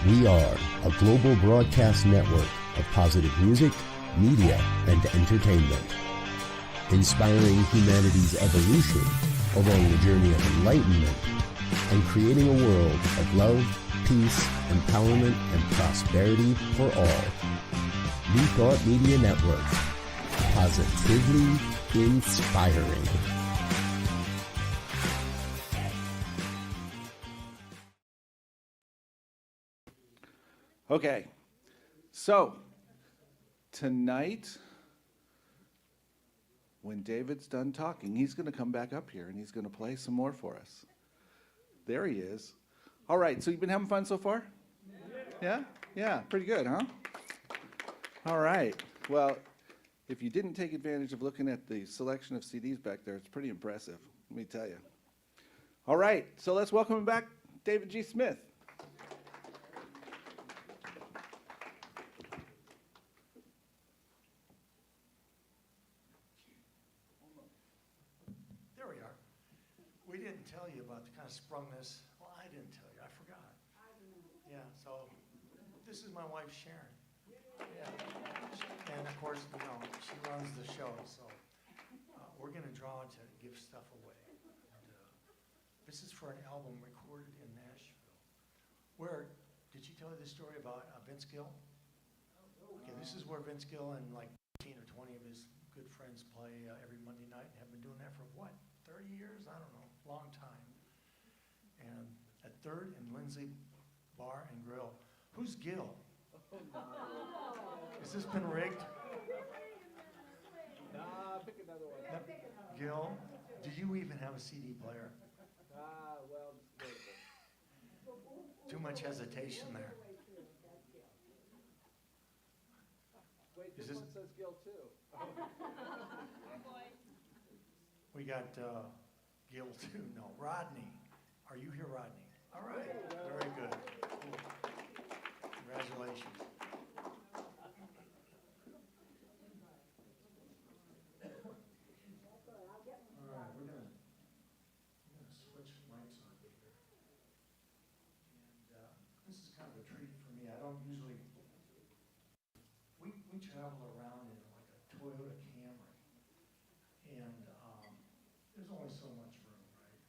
[SPEAKER 4] We are a global broadcast network of positive music, media, and entertainment, inspiring humanity's evolution along the journey of enlightenment and creating a world of love, peace, empowerment, and prosperity for all. New Thought Media Network. Positively inspiring.
[SPEAKER 1] Okay, so tonight, when David's done talking, he's going to come back up here and he's going to play some more for us. There he is. All right, so you've been having fun so far? Yeah? Yeah, pretty good, huh? All right. Well, if you didn't take advantage of looking at the selection of CDs back there, it's pretty impressive, let me tell you. All right, so let's welcome him back, David G. Smith.
[SPEAKER 3] There we are. We didn't tell you about the kind of sprung this. Well, I didn't tell you. I forgot. Yeah, so this is my wife, Sharon. Yeah. And of course, you know, she runs the show, so we're going to draw to give stuff away. And, this is for an album recorded in Nashville. Where, did she tell you the story about Vince Gill? Okay, this is where Vince Gill and like 15 or 20 of his good friends play every Monday night and have been doing that for what, 30 years? I don't know, long time. And at 3rd and Lindsay Bar and Grill. Who's Gill? Has this been rigged?
[SPEAKER 5] Nah, pick another one.
[SPEAKER 3] No. Gil, do you even have a CD player?
[SPEAKER 5] Well, it's debatable.
[SPEAKER 3] Too much hesitation there.
[SPEAKER 5] Wait,
[SPEAKER 3] Is
[SPEAKER 5] this
[SPEAKER 3] this-
[SPEAKER 5] one says Gil too.
[SPEAKER 3] We got Gil too. No, Rodney. Are you here, Rodney? All right, very good. Cool. Congratulations. All right, we're gonna switch mics on here. And this is kind of a treat for me. I don't usually, we travel around in like a Toyota Camry. And there's only so much room, right?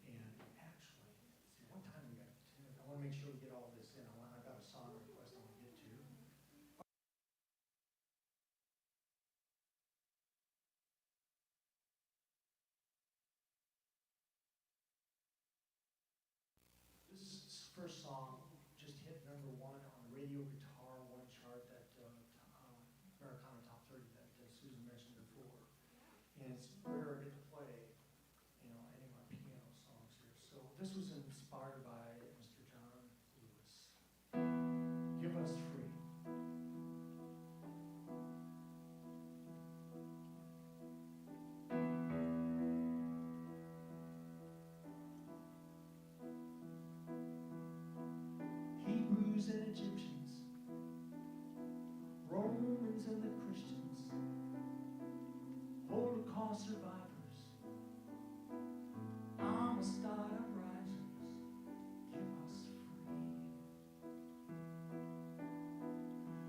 [SPEAKER 3] And actually, see, one time we got, I want to make sure we get all this in. I've got a song request I want to get to. This is his first song, just hit #1 on the Radio Guitar One chart, that Americana Top 30 that Susan mentioned before. And it's rare I get to play, you know, any of my piano songs here. So this was inspired by Mr. John Lewis. Give Us Free. Hebrews and Egyptians, Romans and the Christians, Holocaust survivors, Amistad uprisers, give us free.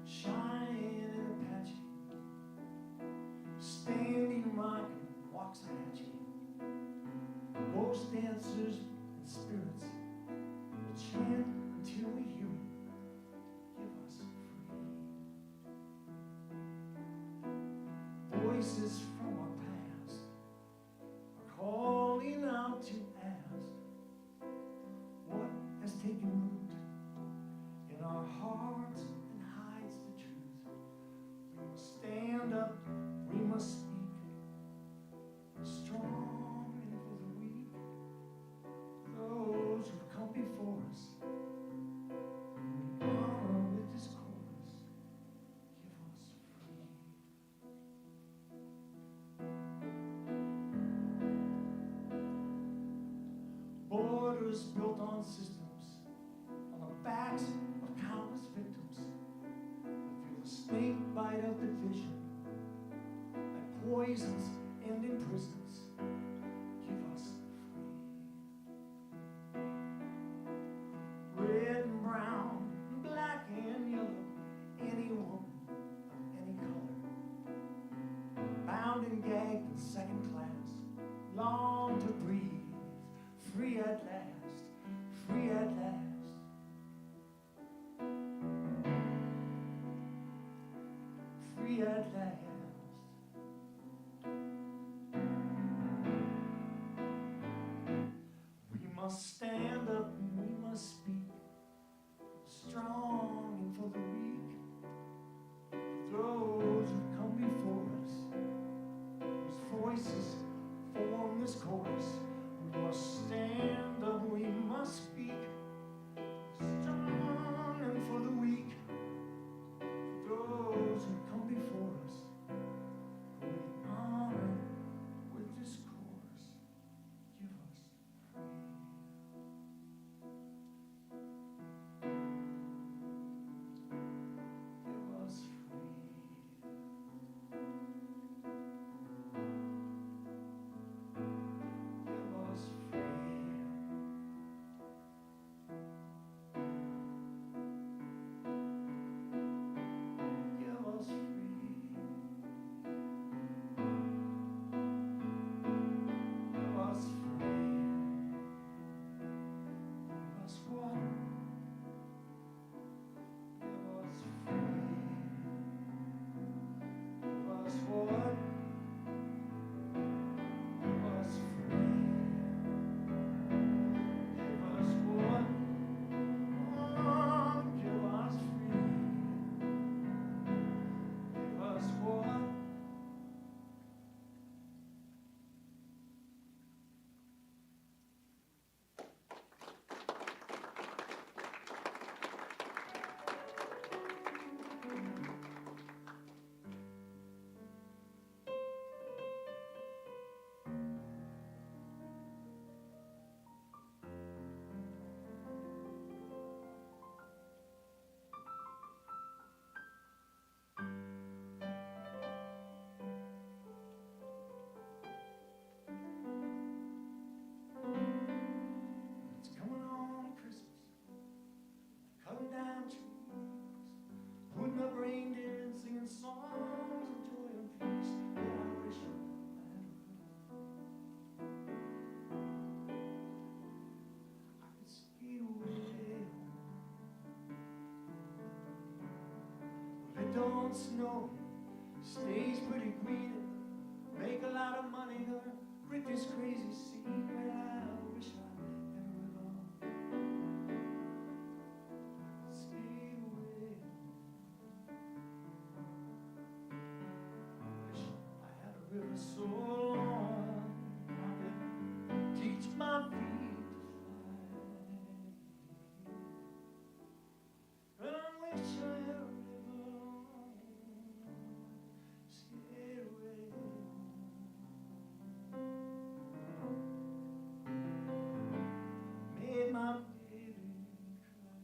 [SPEAKER 3] Cheyenne and Apache, standing rock and Waxahachie, ghost dancers and spirits will chant until we hear it. Give us free. Voices from our past are calling out to ask what has taken root in our hearts and hides the truth. We must stand up, we must speak, strong and for the weak, those who've come before us. We honor with this chorus, give us free. Borders built on systems, on the backs of countless victims, that feel the snake bite of division, that poisons end in prisons. Give us free. gagged in second class, long to breathe, free at last, free at last. Free at last. We must stand up and we must speak, strong and for the weak, for those who come before us, whose voices form this chorus. We must stand up, we must speak, strong and for the weak, for those who come before us, who we honor with this chorus. Give us free. Give us free. Give us free. Give us free. Give us free. Give us water. Give us free. Give us water. Give us free. Give us water. Oh, give us free. Give us water. It's coming on Christmas, cutting down trees, putting up reindeer and singing songs of joy and peace. Yeah, I wish I had I could speed away home. Well, it don't snow, stays pretty green, make a lot of money, gonna rid this crazy scene. Well, I wish I never gone. Stay away. Wish I had a river so long I could teach my feet to fly. But I wish I had a river long, stay away. Made my baby cry.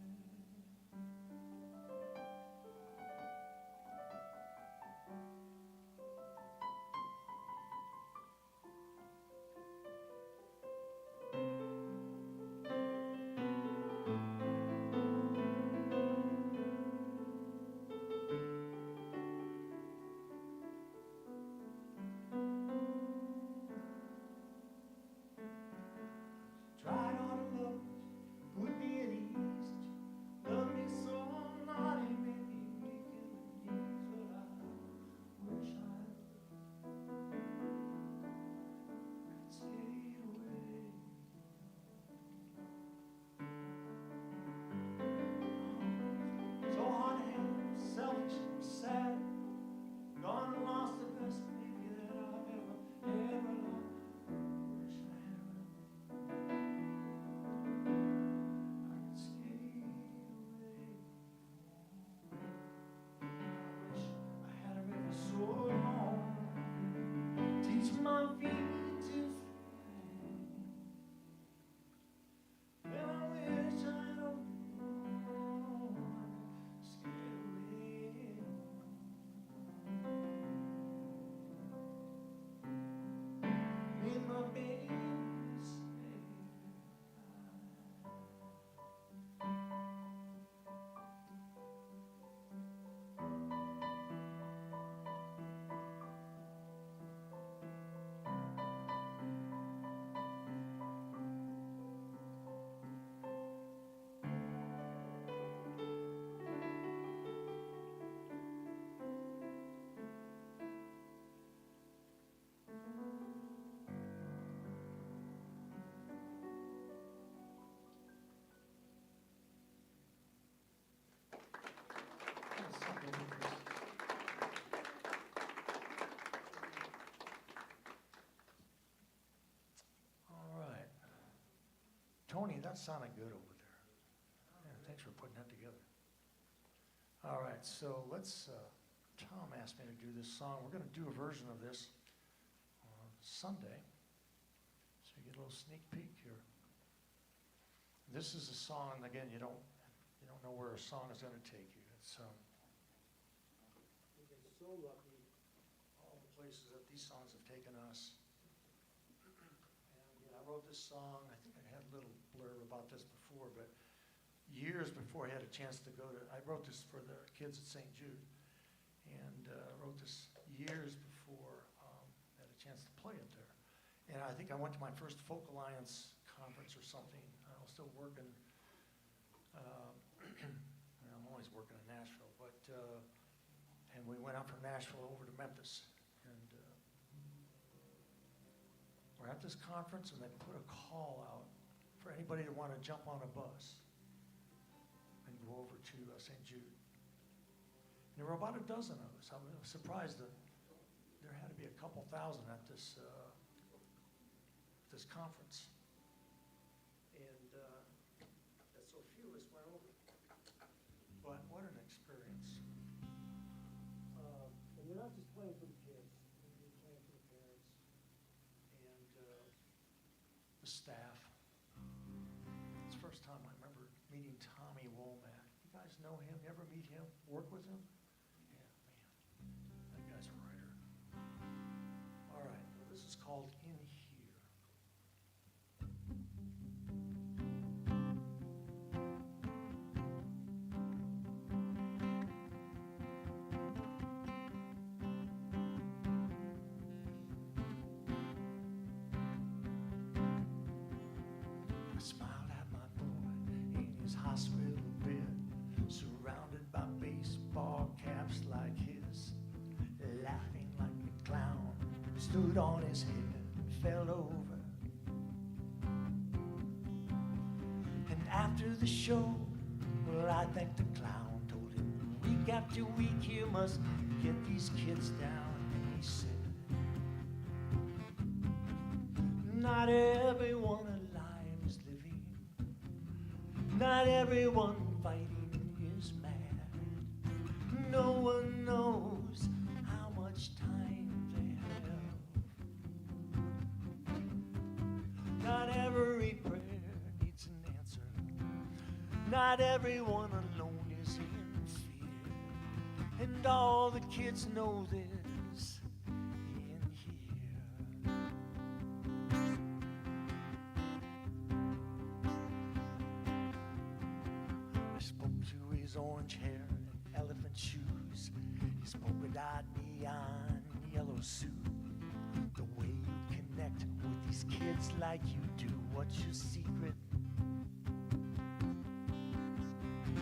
[SPEAKER 3] Tony, that sounded good over there. Yeah, thanks for putting that together. All right, so let's, Tom asked me to do this song. We're going to do a version of this on Sunday. So you get a little sneak peek here. This is a song, again, you don't know where a song is going to take you. It's, we've been so lucky, all the places that these songs have taken us. And I wrote this song, I think I had a little blurb about this before, but years before I had a chance to go to, I wrote this for the kids at St. Jude, and wrote this years before I had a chance to play it there. And I think I went to my first Folk Alliance conference or something. I was still working, I'm always working in Nashville, but, and we went out from Nashville over to Memphis. And we're at this conference, and they put a call out for anybody that wanted to jump on a bus and go over to St. Jude. And there were about a dozen of us. I was surprised that there had to be a couple thousand at this conference. And that so few of us went over. But what an experience. And you're not just playing for the kids, you're playing for the parents and the staff. It's the first time I remember meeting Tommy Womack. You guys know him? You ever meet him? Work with him? Yeah, man. That guy's a writer. All right, well, this is called In Here. Hospital bed, surrounded by baseball caps like his, laughing like a clown, stood on his head and fell over. And after the show, well, I think the clown told him, week after week you must get these kids down. And he said, not everyone alive is living. Not everyone fighting is mad. No one knows how much time they have. Not every prayer needs an answer. Not everyone alone is in fear. And all the kids know this in here. His orange hair and elephant shoes, his polka-dot neon yellow suit. The way you connect with these kids like you do. What's your secret?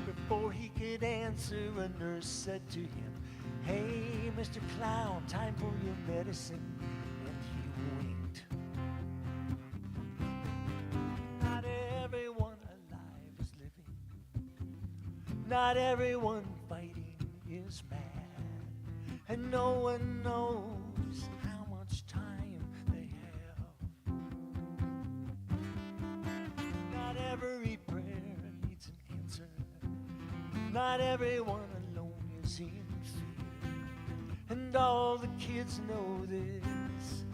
[SPEAKER 3] Before he could answer, a nurse said to him, hey, Mr. Clown, time for your medicine. And he winked. Not everyone alive is living. Not everyone fighting is mad, and no one knows how much time they have. Not every prayer needs an answer. Not everyone alone is in fear, and all the kids know this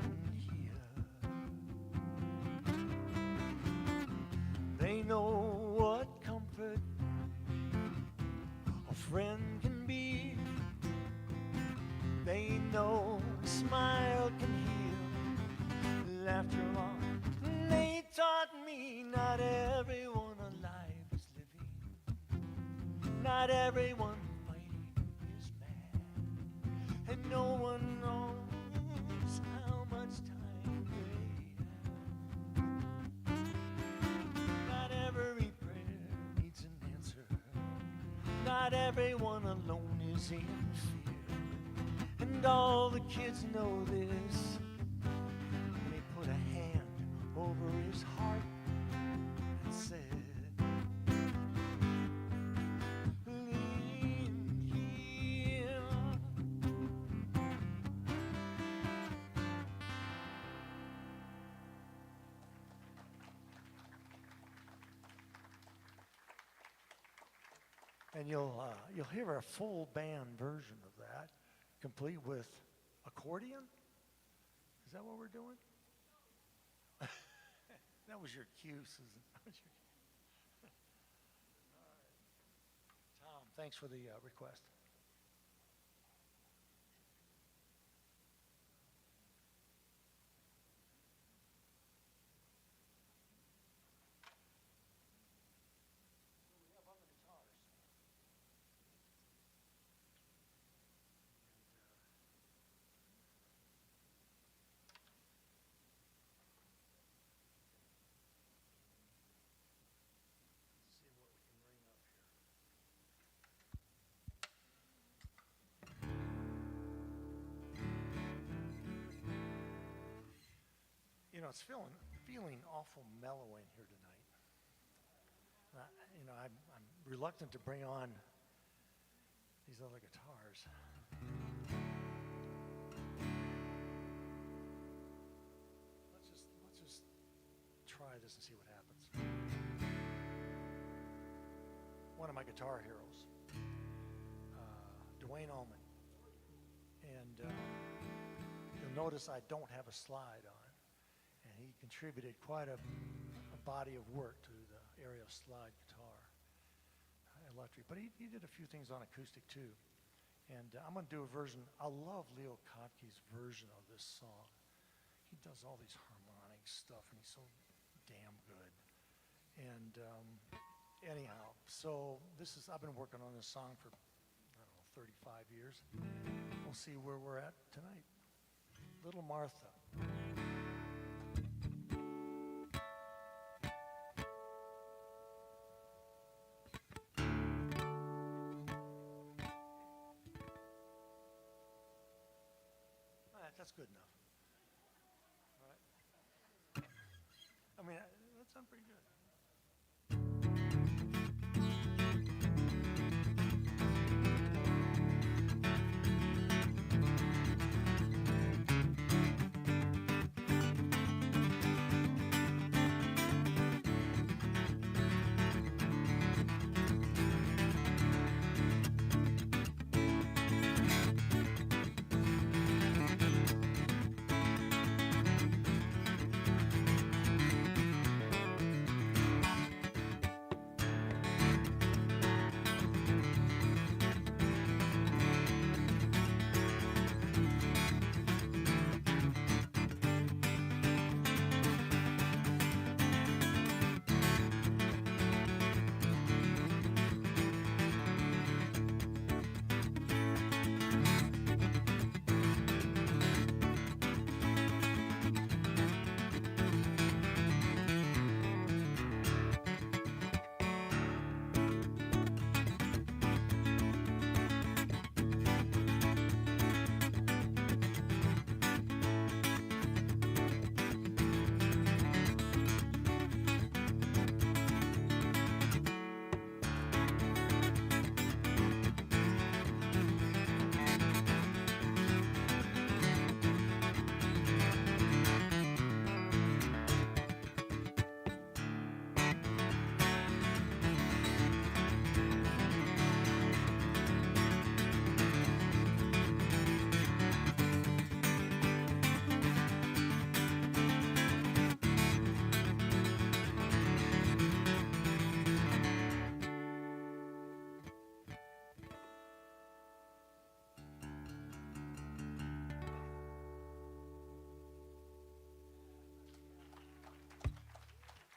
[SPEAKER 3] in here. They know what comfort friend can be. They know a smile can heal. Laughter on. They taught me not everyone alive is living. Not everyone fighting is mad. And no one knows how much time they have. Not every prayer needs an answer. Not everyone alone is in fear. And all the kids know this. And they put a hand over his heart and said, lean here. And you'll hear a full band version of that, complete with accordion. Is that what we're doing? That was your cue, Susan. That was your cue. All right. Tom, thanks for the request. We have other guitars. Let's see what we can bring up here. You know, it's feeling awful mellow in here tonight. I'm reluctant to bring on these other guitars. Let's just try this and see what happens. One of my guitar heroes, Duane Allman, and you'll notice I don't have a slide on. And he contributed quite a body of work to the area of slide guitar, electric. But he did a few things on acoustic too. And I'm going to do a version. I love Leo Kottke's version of this song. He does all these harmonic stuff, and he's so damn good. And anyhow, so I've been working on this song for, 35 years. We'll see where we're at tonight. Little Martha. That's good enough. All right. I mean, that sounds pretty good.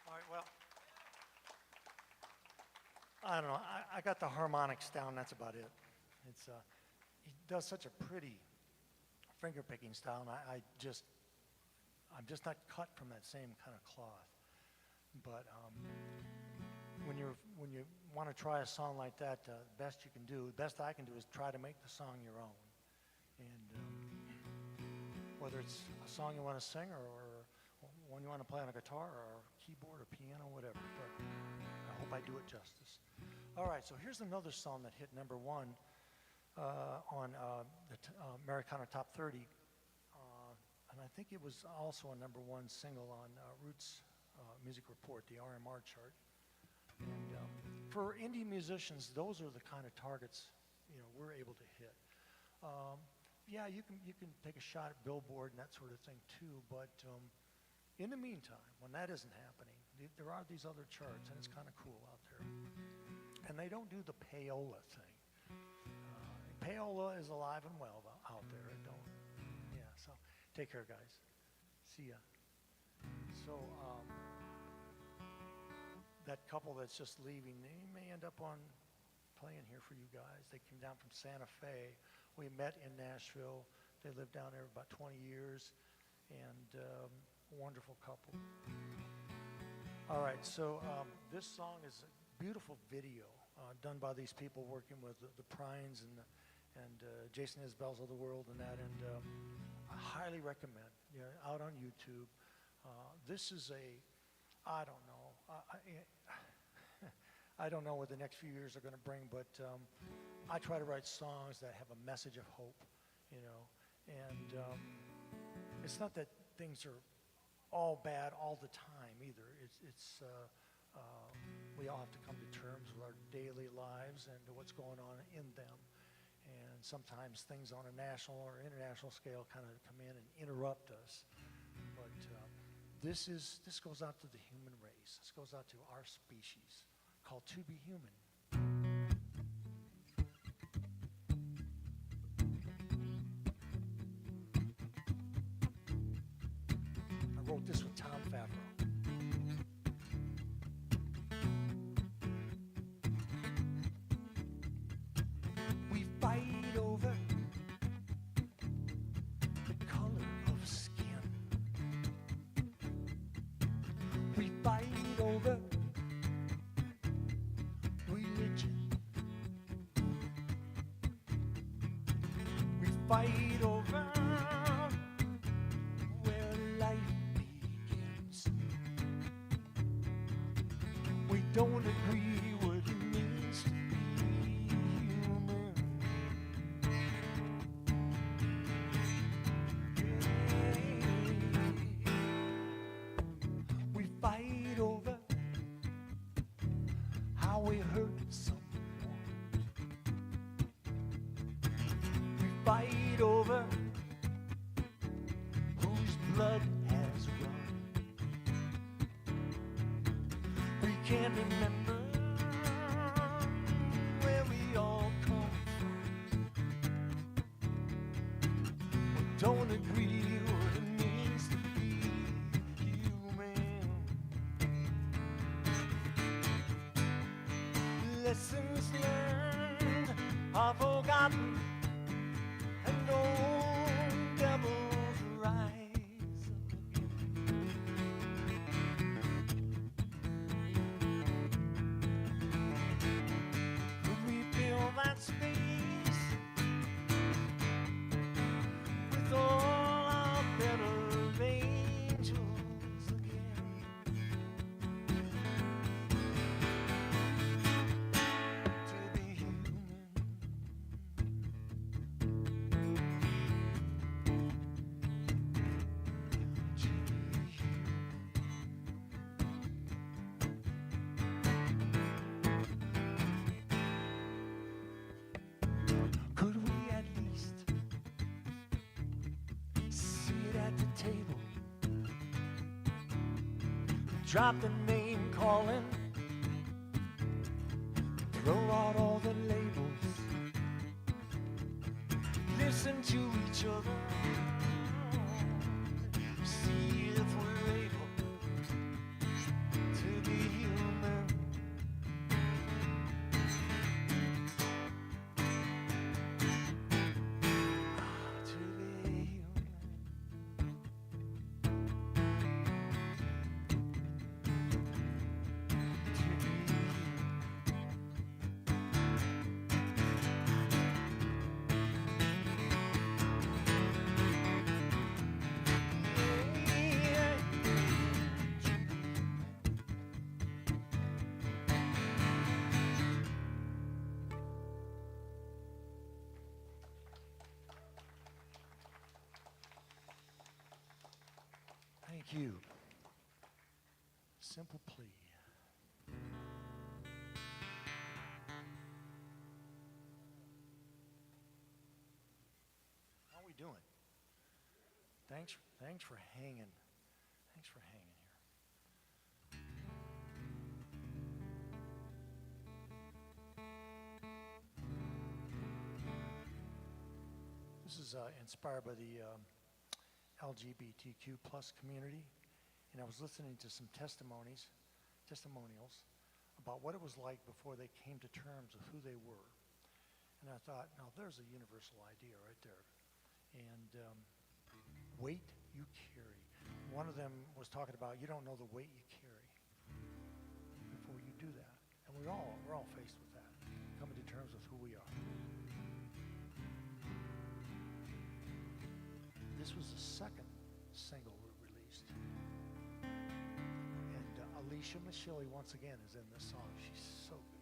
[SPEAKER 3] All right, well, I don't know. I got the harmonics down. That's about it. He does such a pretty finger picking style, and I'm just not cut from that same kind of cloth. But when you want to try a song like that, the best I can do is try to make the song your own. And whether it's a song you want to sing or one you want to play on a guitar or keyboard or piano, whatever. But I hope I do it justice. All right, so here's another song that hit number one on the Americana Top 30. And I think it was also a number one single on Roots Music Report, the RMR chart. And for indie musicians, those are the kind of targets, we're able to hit. Yeah, you can take a shot at Billboard and that sort of thing too, but in the meantime, when that isn't happening, there are these other charts, and it's kind of cool out there. And they don't do the payola thing. Payola is alive and well out there. So take care, guys. See ya. So that couple that's just leaving, they may end up on playing here for you guys. They came down from Santa Fe. We met in Nashville. They lived down there about 20 years, and a wonderful couple. All right, so this song is a beautiful video done by these people working with the Prines and Jason Isbell's of the world and that, and I highly recommend, out on YouTube. This is I don't know. I don't know what the next few years are going to bring, but I try to write songs that have a message of hope, and it's not that things are all bad all the time either. It's we all have to come to terms with our daily lives and what's going on in them. And sometimes things on a national or international scale kind of come in and interrupt us. But this goes out to the human race. This goes out to our species, called To Be Human. I wrote this with Tom Favreau. We fight over the color of skin. We fight over religion. We fight over where life begins. We don't agree what it means to be human. We fight over how we hurt someone. We fight over whose blood has run. We can't remember where we all come from. We don't agree what it means to be human. Lessons learned are forgotten, and old devils rise again. We fill that space with all our better angels again. To be human. Could we at least sit at the table, drop the name calling, throw out all the labels, listen to each other, see if we're able to be human. To be human. To be Thank you. Simple plea. doing? Thanks for hanging. Thanks for hanging here. This is inspired by the LGBTQ plus community, and I was listening to some testimonials about what it was like before they came to terms with who they were. And I thought, now there's a universal idea right there. And weight you carry. One of them was talking about you don't know the weight you carry before you do that. And we're all faced with that, coming to terms with who we are. This was the second single we released. And Alicia Michele, once again, is in this song. She's so good.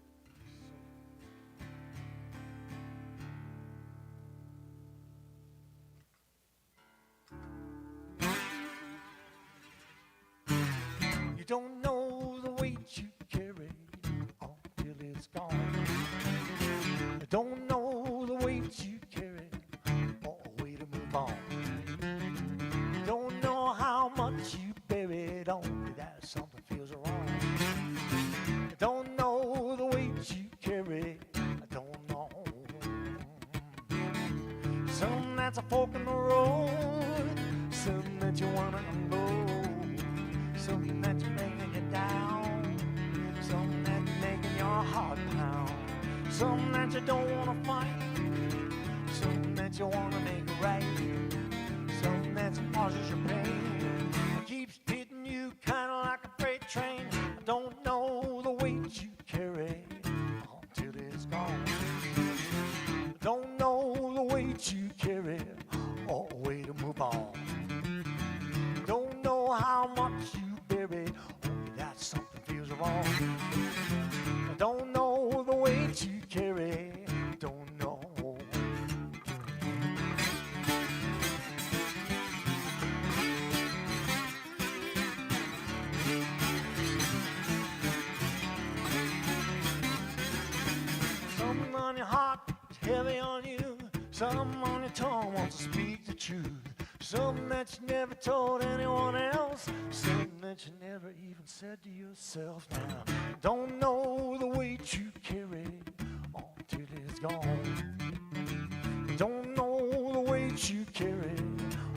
[SPEAKER 3] You don't know the weight you carry until it's gone. You don't know the weight you carry or a way to move on. You don't know how much you buried on that something feels wrong. You don't know the weight you carry. I don't know. Some that's a fork in the road, some that you wanna unload, some that's bringing you down, some that's making your heart pound, some that you don't wanna fight, some that you wanna make right, some that causes your pain, it keeps hitting you kinda like a freight train. I don't know the weight you carry until it's gone. Don't know the weight you carry or a way to move on. Don't know how much you buried, only that something feels wrong. Don't know the weight you carry, don't know. Something on your heart is heavy on you. Something on your tongue wants to speak the truth. Something that you never told anyone else. Something that you never even said to yourself. Now, don't know the weight you carry until it's gone. Don't know the weight you carry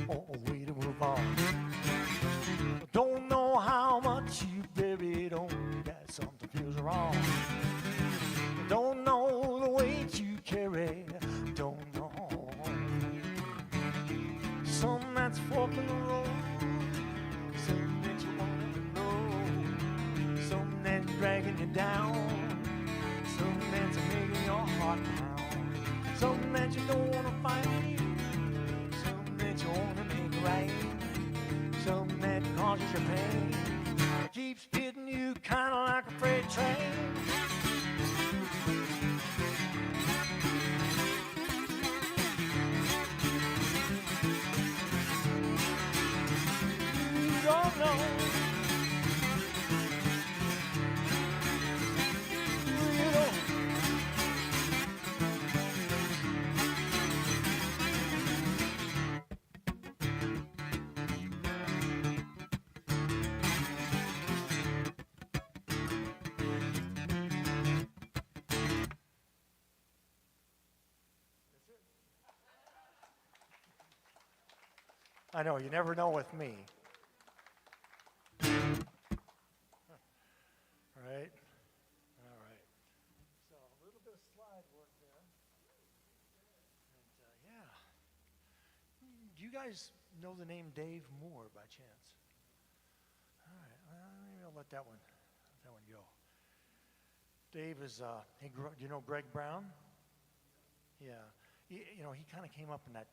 [SPEAKER 3] or a way to move on. Don't know how much you buried on that something feels wrong. Don't know the weight you carry, don't know. Some that's forking the road, some that you wanna know, some that's dragging you down, some that's making your heart pound, some that you don't wanna fight, some that you wanna make right, some that causes you pain, it keeps hitting you kinda like a freight train. Don't know. You don't. I know, you never know with me. Right? All right. So a little bit of slide work there. And yeah. Do you guys know the name Dave Moore by chance? All right. Well, maybe I'll let that one go. Dave is, he grew, do you know Greg Brown? Yeah. You know, he kind of came up in that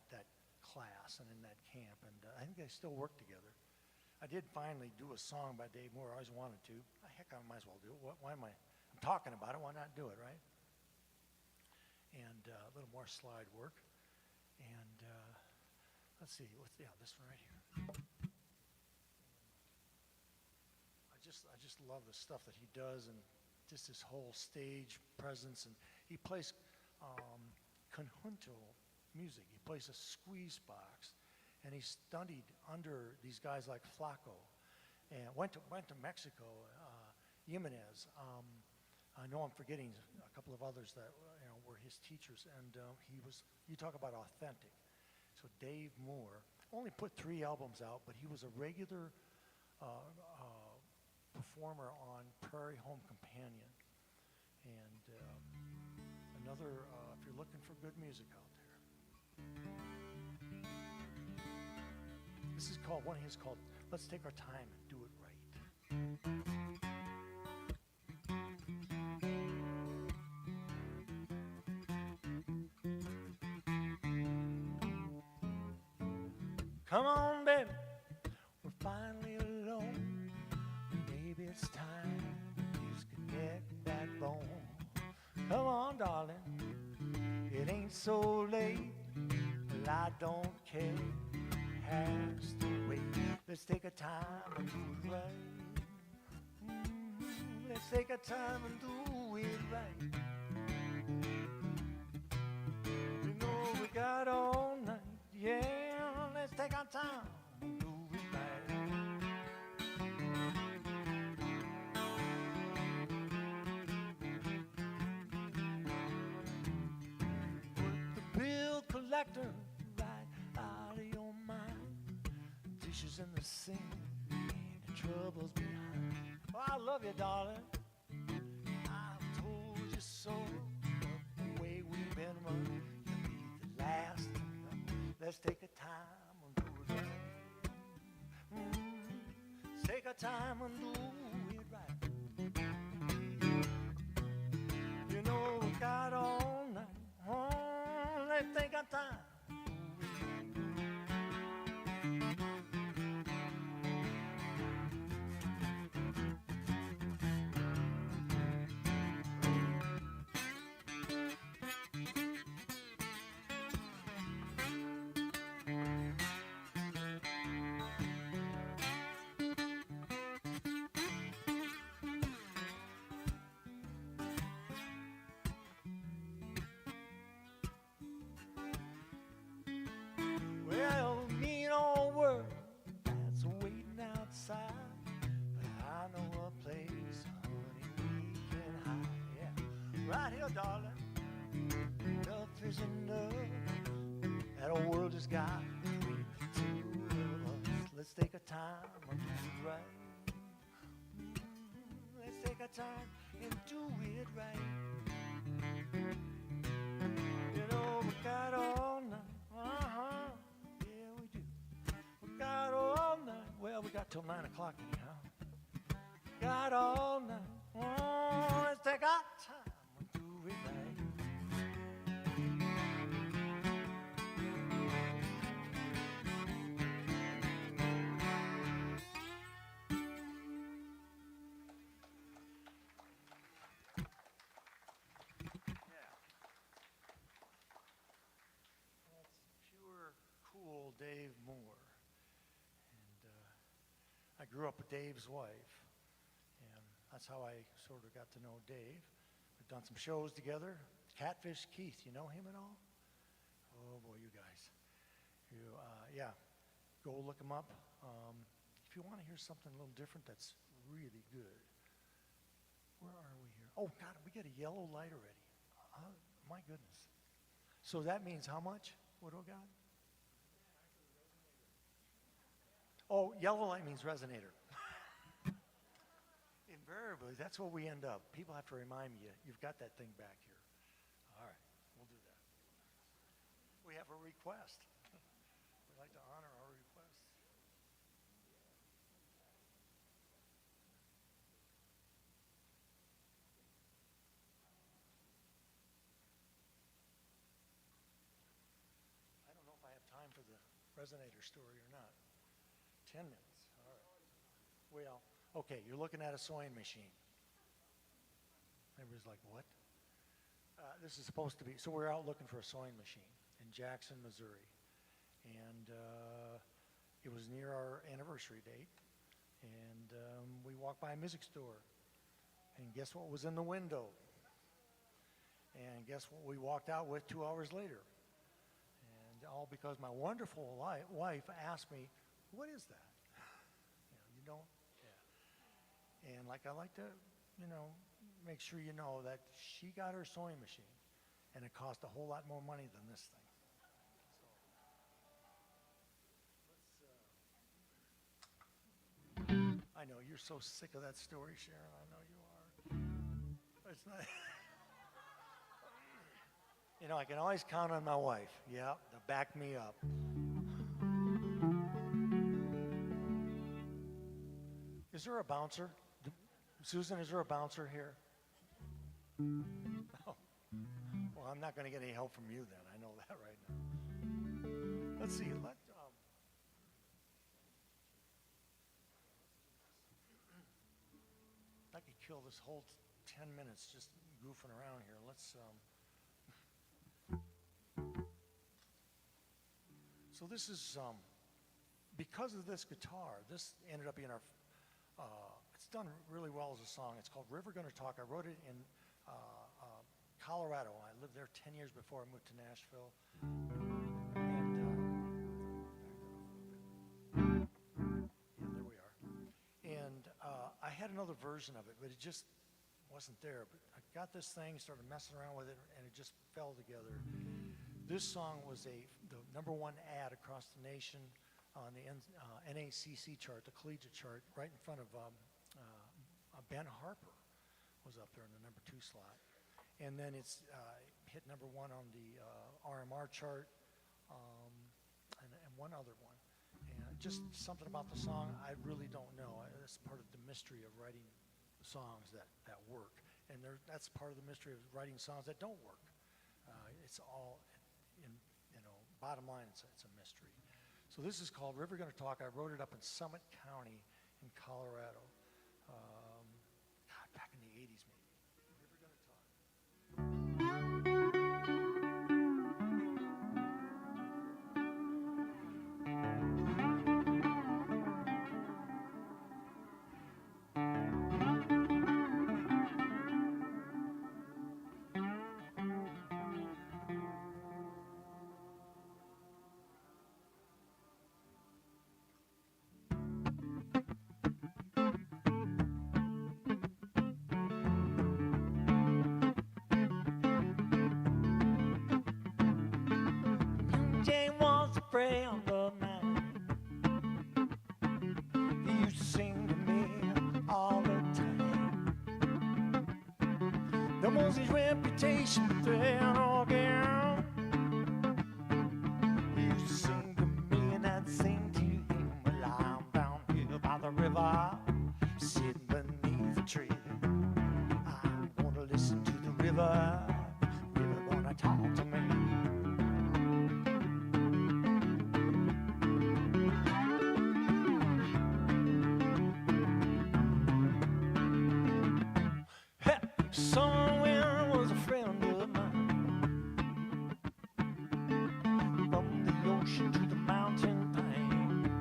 [SPEAKER 3] class and in that camp, and I think they still work together. I did finally do a song by Dave Moore. I always wanted to. Heck, I might as well do it. Why am I'm talking about it. Why not do it, right? And a little more slide work. And let's see. This one right here. I just love the stuff that he does and just his whole stage presence. And he plays conjunto music. He plays a squeeze box, and he studied under these guys like Flaco, and went to Mexico. Jimenez. I know I'm forgetting a couple of others that were his teachers, and you talk about authentic. So Dave Moore only put 3 albums out, but he was a regular performer on Prairie Home Companion. And another, if you're looking for good music out there. This is called, one of his called, Let's Take Our Time and Do It Right. Come on, baby, we're finally alone. Maybe it's time to disconnect that bone. Come on, darling, it ain't so late. Well, I don't care, it has to wait. Let's take our time and do it right. Let's take our time and do it right. You know we got all night, yeah. Let's take our time and do it right. Put the bill collector right out of your mind. Dishes in the sink and the troubles behind. Oh, I love you, darling. I've told you so. The way we've been running, you'll be the last to know. Let's take a time and do it right. Let's take our time and do it right. You know we got all night. Oh, let's take our time. Well, mean old world that's waiting outside, but I know a place, honey, we can hide. Yeah, right here, darling. Enough is enough. That old world has got between the two of us. Let's take our time and do it right. Let's take our time and do it right. You know we got all night. Yeah, we do. We got all night. Well, we got till 9 o'clock anyhow. Got all night. Oh, let's take our time and do it right. That's pure, cool Dave Moore. And I grew up with Dave's wife, and that's how I sort of got to know Dave. We've done some shows together. Catfish Keith, you know him at all? Oh boy, you guys. Yeah, go look him up. If you want to hear something a little different that's really good. Where are we here? Oh, God, we get a yellow light already. My goodness. So that means how much? What do we got? Oh, yellow light means resonator. Invariably, that's where we end up. People have to remind me, you've got that thing back here. All right, we'll do that. We have a request. We'd like to honor our request. I don't know if I have time for the resonator story or not. 10 minutes, all right. Well, okay, you're looking at a sewing machine. Everybody's like, what? This is supposed to be, so we're out looking for a sewing machine in Jackson, Missouri. And it was near our anniversary date. And we walked by a music store. And guess what was in the window? And guess what we walked out with 2 hours later? all because my wonderful wife asked me, what is that? You don't, yeah. And like I like to, make sure you know that she got her sewing machine, and it cost a whole lot more money than this thing. I know, you're so sick of that story, Sharon. I know you are. It's not. I can always count on my wife. Yeah, to back me up. Is there a bouncer? Susan, is there a bouncer here? Oh. Well, I'm not going to get any help from you then. I know that right now. Let's see. I could kill this whole 10 minutes just goofing around here. So this is, because of this guitar, this ended up being our, it's done really well as a song. It's called River Gonna Talk. I wrote it in Colorado. I lived there 10 years before I moved to Nashville. And, yeah, there we are. And I had another version of it, but it just wasn't there. But I got this thing, started messing around with it, and it just fell together. This song was the #1 ad across the nation on the NACC chart, the collegiate chart, right in front of Ben Harper was up there in the #2 slot. And then it's hit #1 on the RMR chart and one other one. And just something about the song, I really don't know. That's part of the mystery of writing songs that work. And that's part of the mystery of writing songs that don't work. It's all, bottom line, it's a mystery. So this is called River Gonna Talk. I wrote it up in Summit County in Colorado. Back in the 80s maybe. River Gonna Talk. Jane was a friend of mine. He used to sing to me all the time. There was his reputation for an organ. He used to sing to me and I'd sing to him. Well, I'm down here by the river, sitting beneath a tree. I want to listen to the river. River gonna talk to me. Somewhere was a friend of mine. From the ocean to the mountain pine,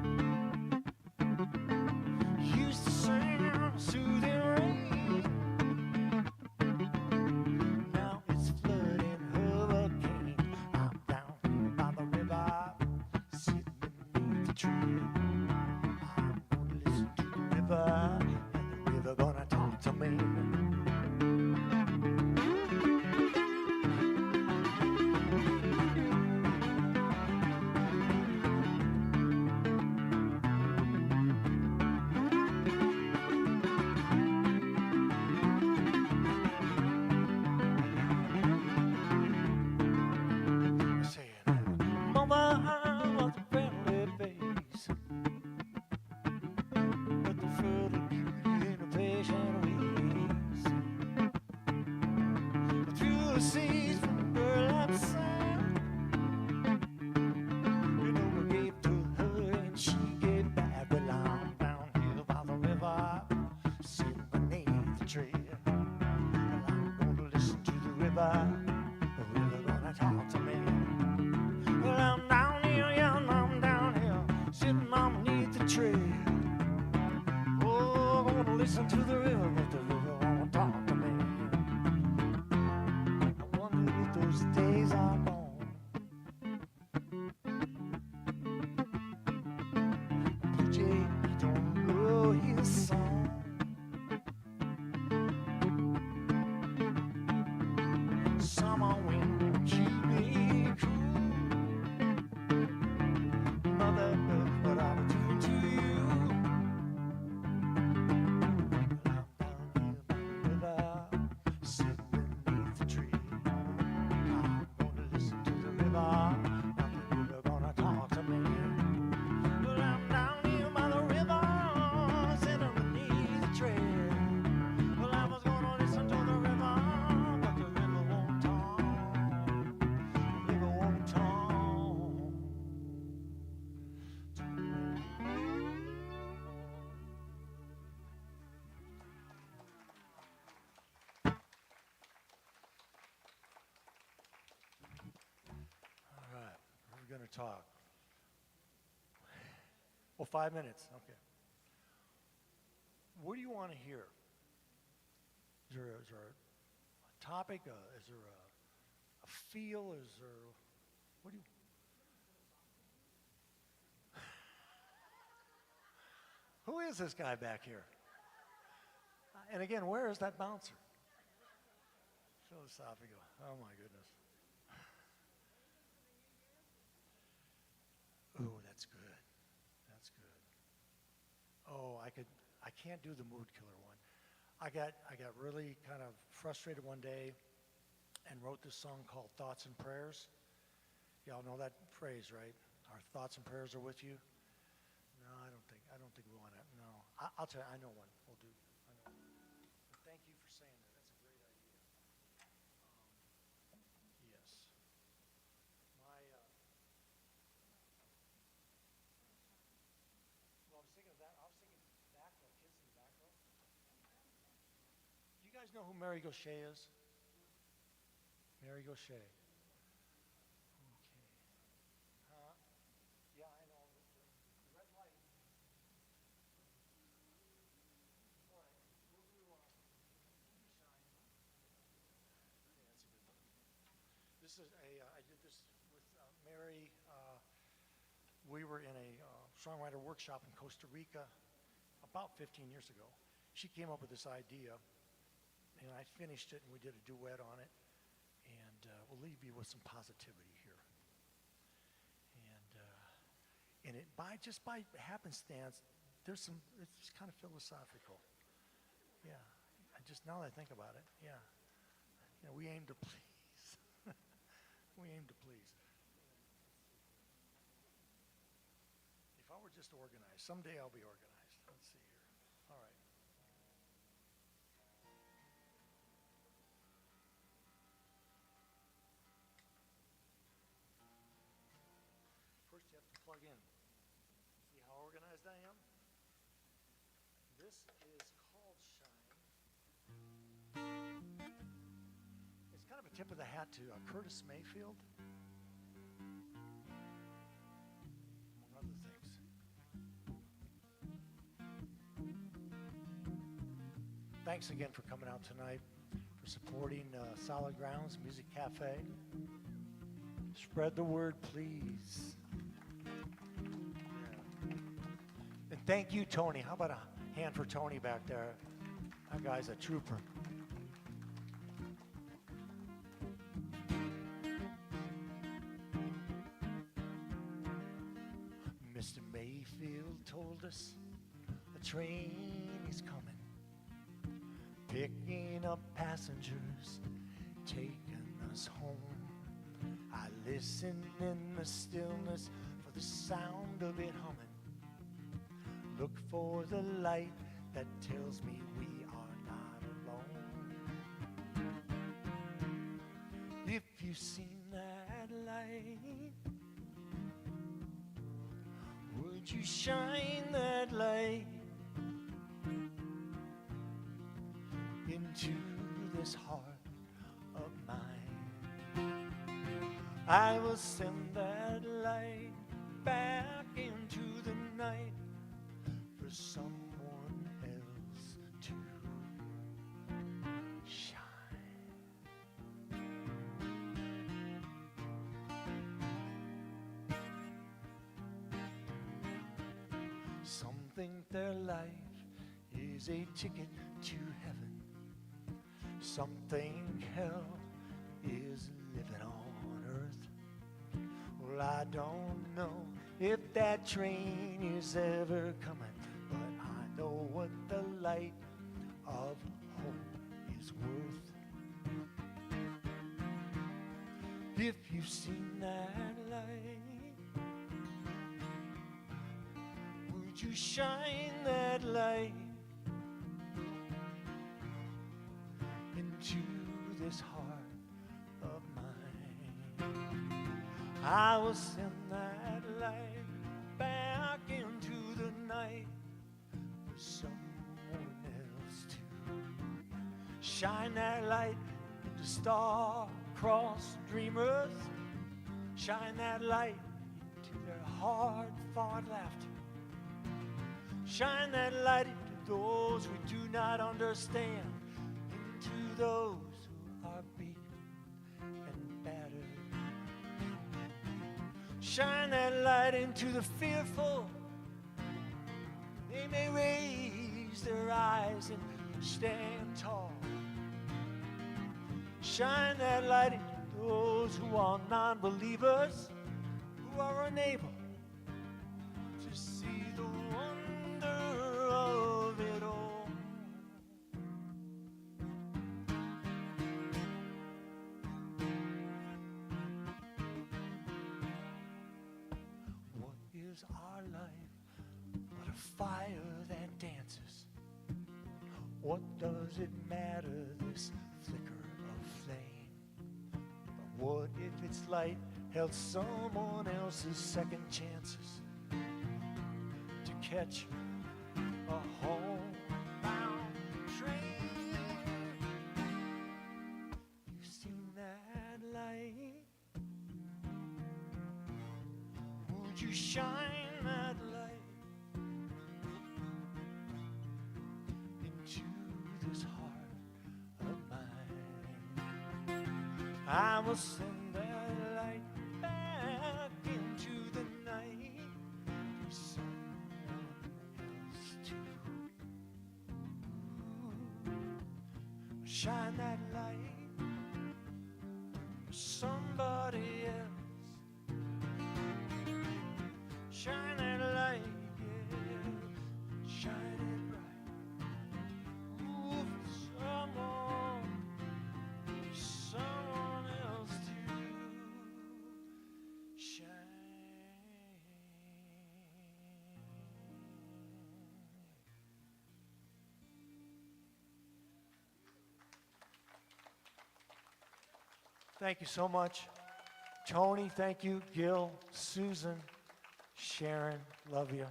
[SPEAKER 3] he used to sing soothing rain. Now it's flooding hurricane. I'm down here by the river, sitting beneath the tree. I'm gonna listen to the river, and the river gonna talk to me. Mama was a friendly face, with the fertile beauty and the patient ways. Through the seas from the burlap sand, I gave to her and she gave back. Well, I'm down here by the river, sitting beneath the tree. Well, I'm gonna listen to the river gonna talk to me. Well, I'm down here, yeah, I'm down here, sitting underneath the tree. Oh, I'm gonna listen to the river, but the river won't talk to me. I wonder if those days are gone. Summer wind, won't you be cool? Mother Earth, what I would do to you. Well, I'm down here by the river, sitting beneath the tree. I'm gonna listen to the river, not the river gonna talk to me. Well, I'm down here by the river, sitting beneath the tree. Well, I was gonna listen to the river, but the river won't talk. The river won't talk. All right, we're gonna talk. Oh, 5 minutes, okay. What do you want to hear? Is there a topic? Is there a feel? Is there, what do you? Who is this guy back here? And again, where is that bouncer? Philosophical. Oh my goodness. Ooh, that's good. That's good. Oh, I can't do the mood killer one. I got really kind of frustrated one day and wrote this song called Thoughts and Prayers. Y'all know that phrase, right? Our thoughts and prayers are with you. No, I don't think we want to. No, I'll tell you, I know one. We'll do. I know one. But thank you for saying that. That's a great idea. Yes. My, well, I was thinking of that. I was thinking back row, kids in the back row. Do you guys know who Mary Gaucher is? Mary Gaucher. Okay. Yeah, I know. The red light. All right. We'll do shine. Okay, that's a good one. This is I did this with Mary. We were in a songwriter workshop in Costa Rica about 15 years ago. She came up with this idea, and I finished it, and we did a duet on it. And we'll leave you with some positivity here. And it just by happenstance, it's kind of philosophical. Yeah, now that I think about it, yeah. You know, we aim to please. We aim to please. If I were just organized, someday I'll be organized. Let's see here. All right. First you have to plug in. See how organized I am? This is called Shine. It's kind of a tip of the hat to Curtis Mayfield, among other things. Thanks again for coming out tonight, for supporting Solid Grounds Music Cafe. Spread the word, please. And thank you, Tony. How about a hand for Tony back there? That guy's a trooper. Mr. Mayfield told us a train is coming, picking up passengers, taking us home. I listen in the stillness for the sound of it humming. Look for the light that tells me we are not alone. If you've seen that light, would you shine that light into this heart of mine? I will send that light back into the night for someone else to shine. Some think their life is a ticket to heaven. Some think hell I don't know if that train is ever coming, but I know what the light of hope is worth. If you've seen that light, would you shine that light into this heart of mine? I will send that light back into the night for someone else to shine that light into star-crossed dreamers. Shine that light into their hard-fought laughter. Shine that light into those we do not understand, into those who are beaten and battered. Shine that light into the fearful. They may raise their eyes and stand tall. Shine that light into those who are non-believers, who are unable to see the wonder of it all. What is our life but a fire that dances? What does it matter, this flicker of flame? But what if its light held someone else's second chances to catch a homebound train? You've seen that light. Would you shine that light into this heart of mine? I will send that light back into the night for someone else to shine that light for somebody else. Shine that light, yeah, shine it bright. Ooh, for someone else to shine. Thank you so much. Tony, thank you. Gil, Susan, Sharon, love you.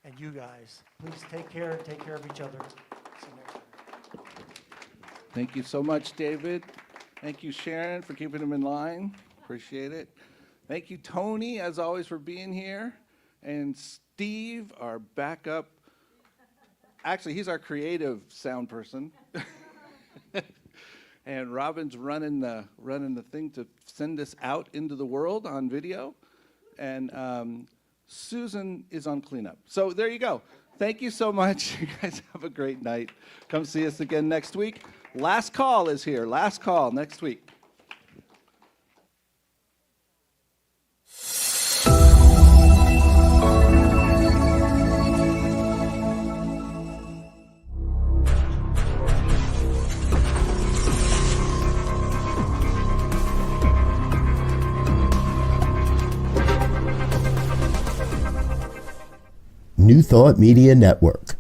[SPEAKER 3] And you guys, please take care of each other. See you next time.
[SPEAKER 1] Thank you so much, David. Thank you, Sharon, for keeping him in line. Appreciate it. Thank you, Tony, as always, for being here. And Steve, our backup. Actually, he's our creative sound person. And Robin's running the thing to send us out into the world on video. And Susan is on cleanup. So there you go. Thank you so much. You guys have a great night. Come see us again next week. Last call is here. Last call next week.
[SPEAKER 4] New Thought Media Network.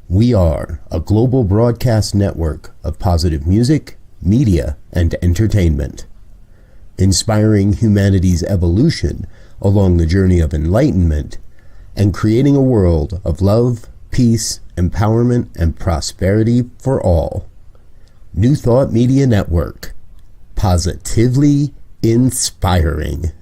[SPEAKER 4] We are a global broadcast network of positive music, media, and entertainment, inspiring humanity's evolution along the journey of enlightenment and creating a world of love, peace, empowerment, and prosperity for all. New Thought Media Network. Positively inspiring.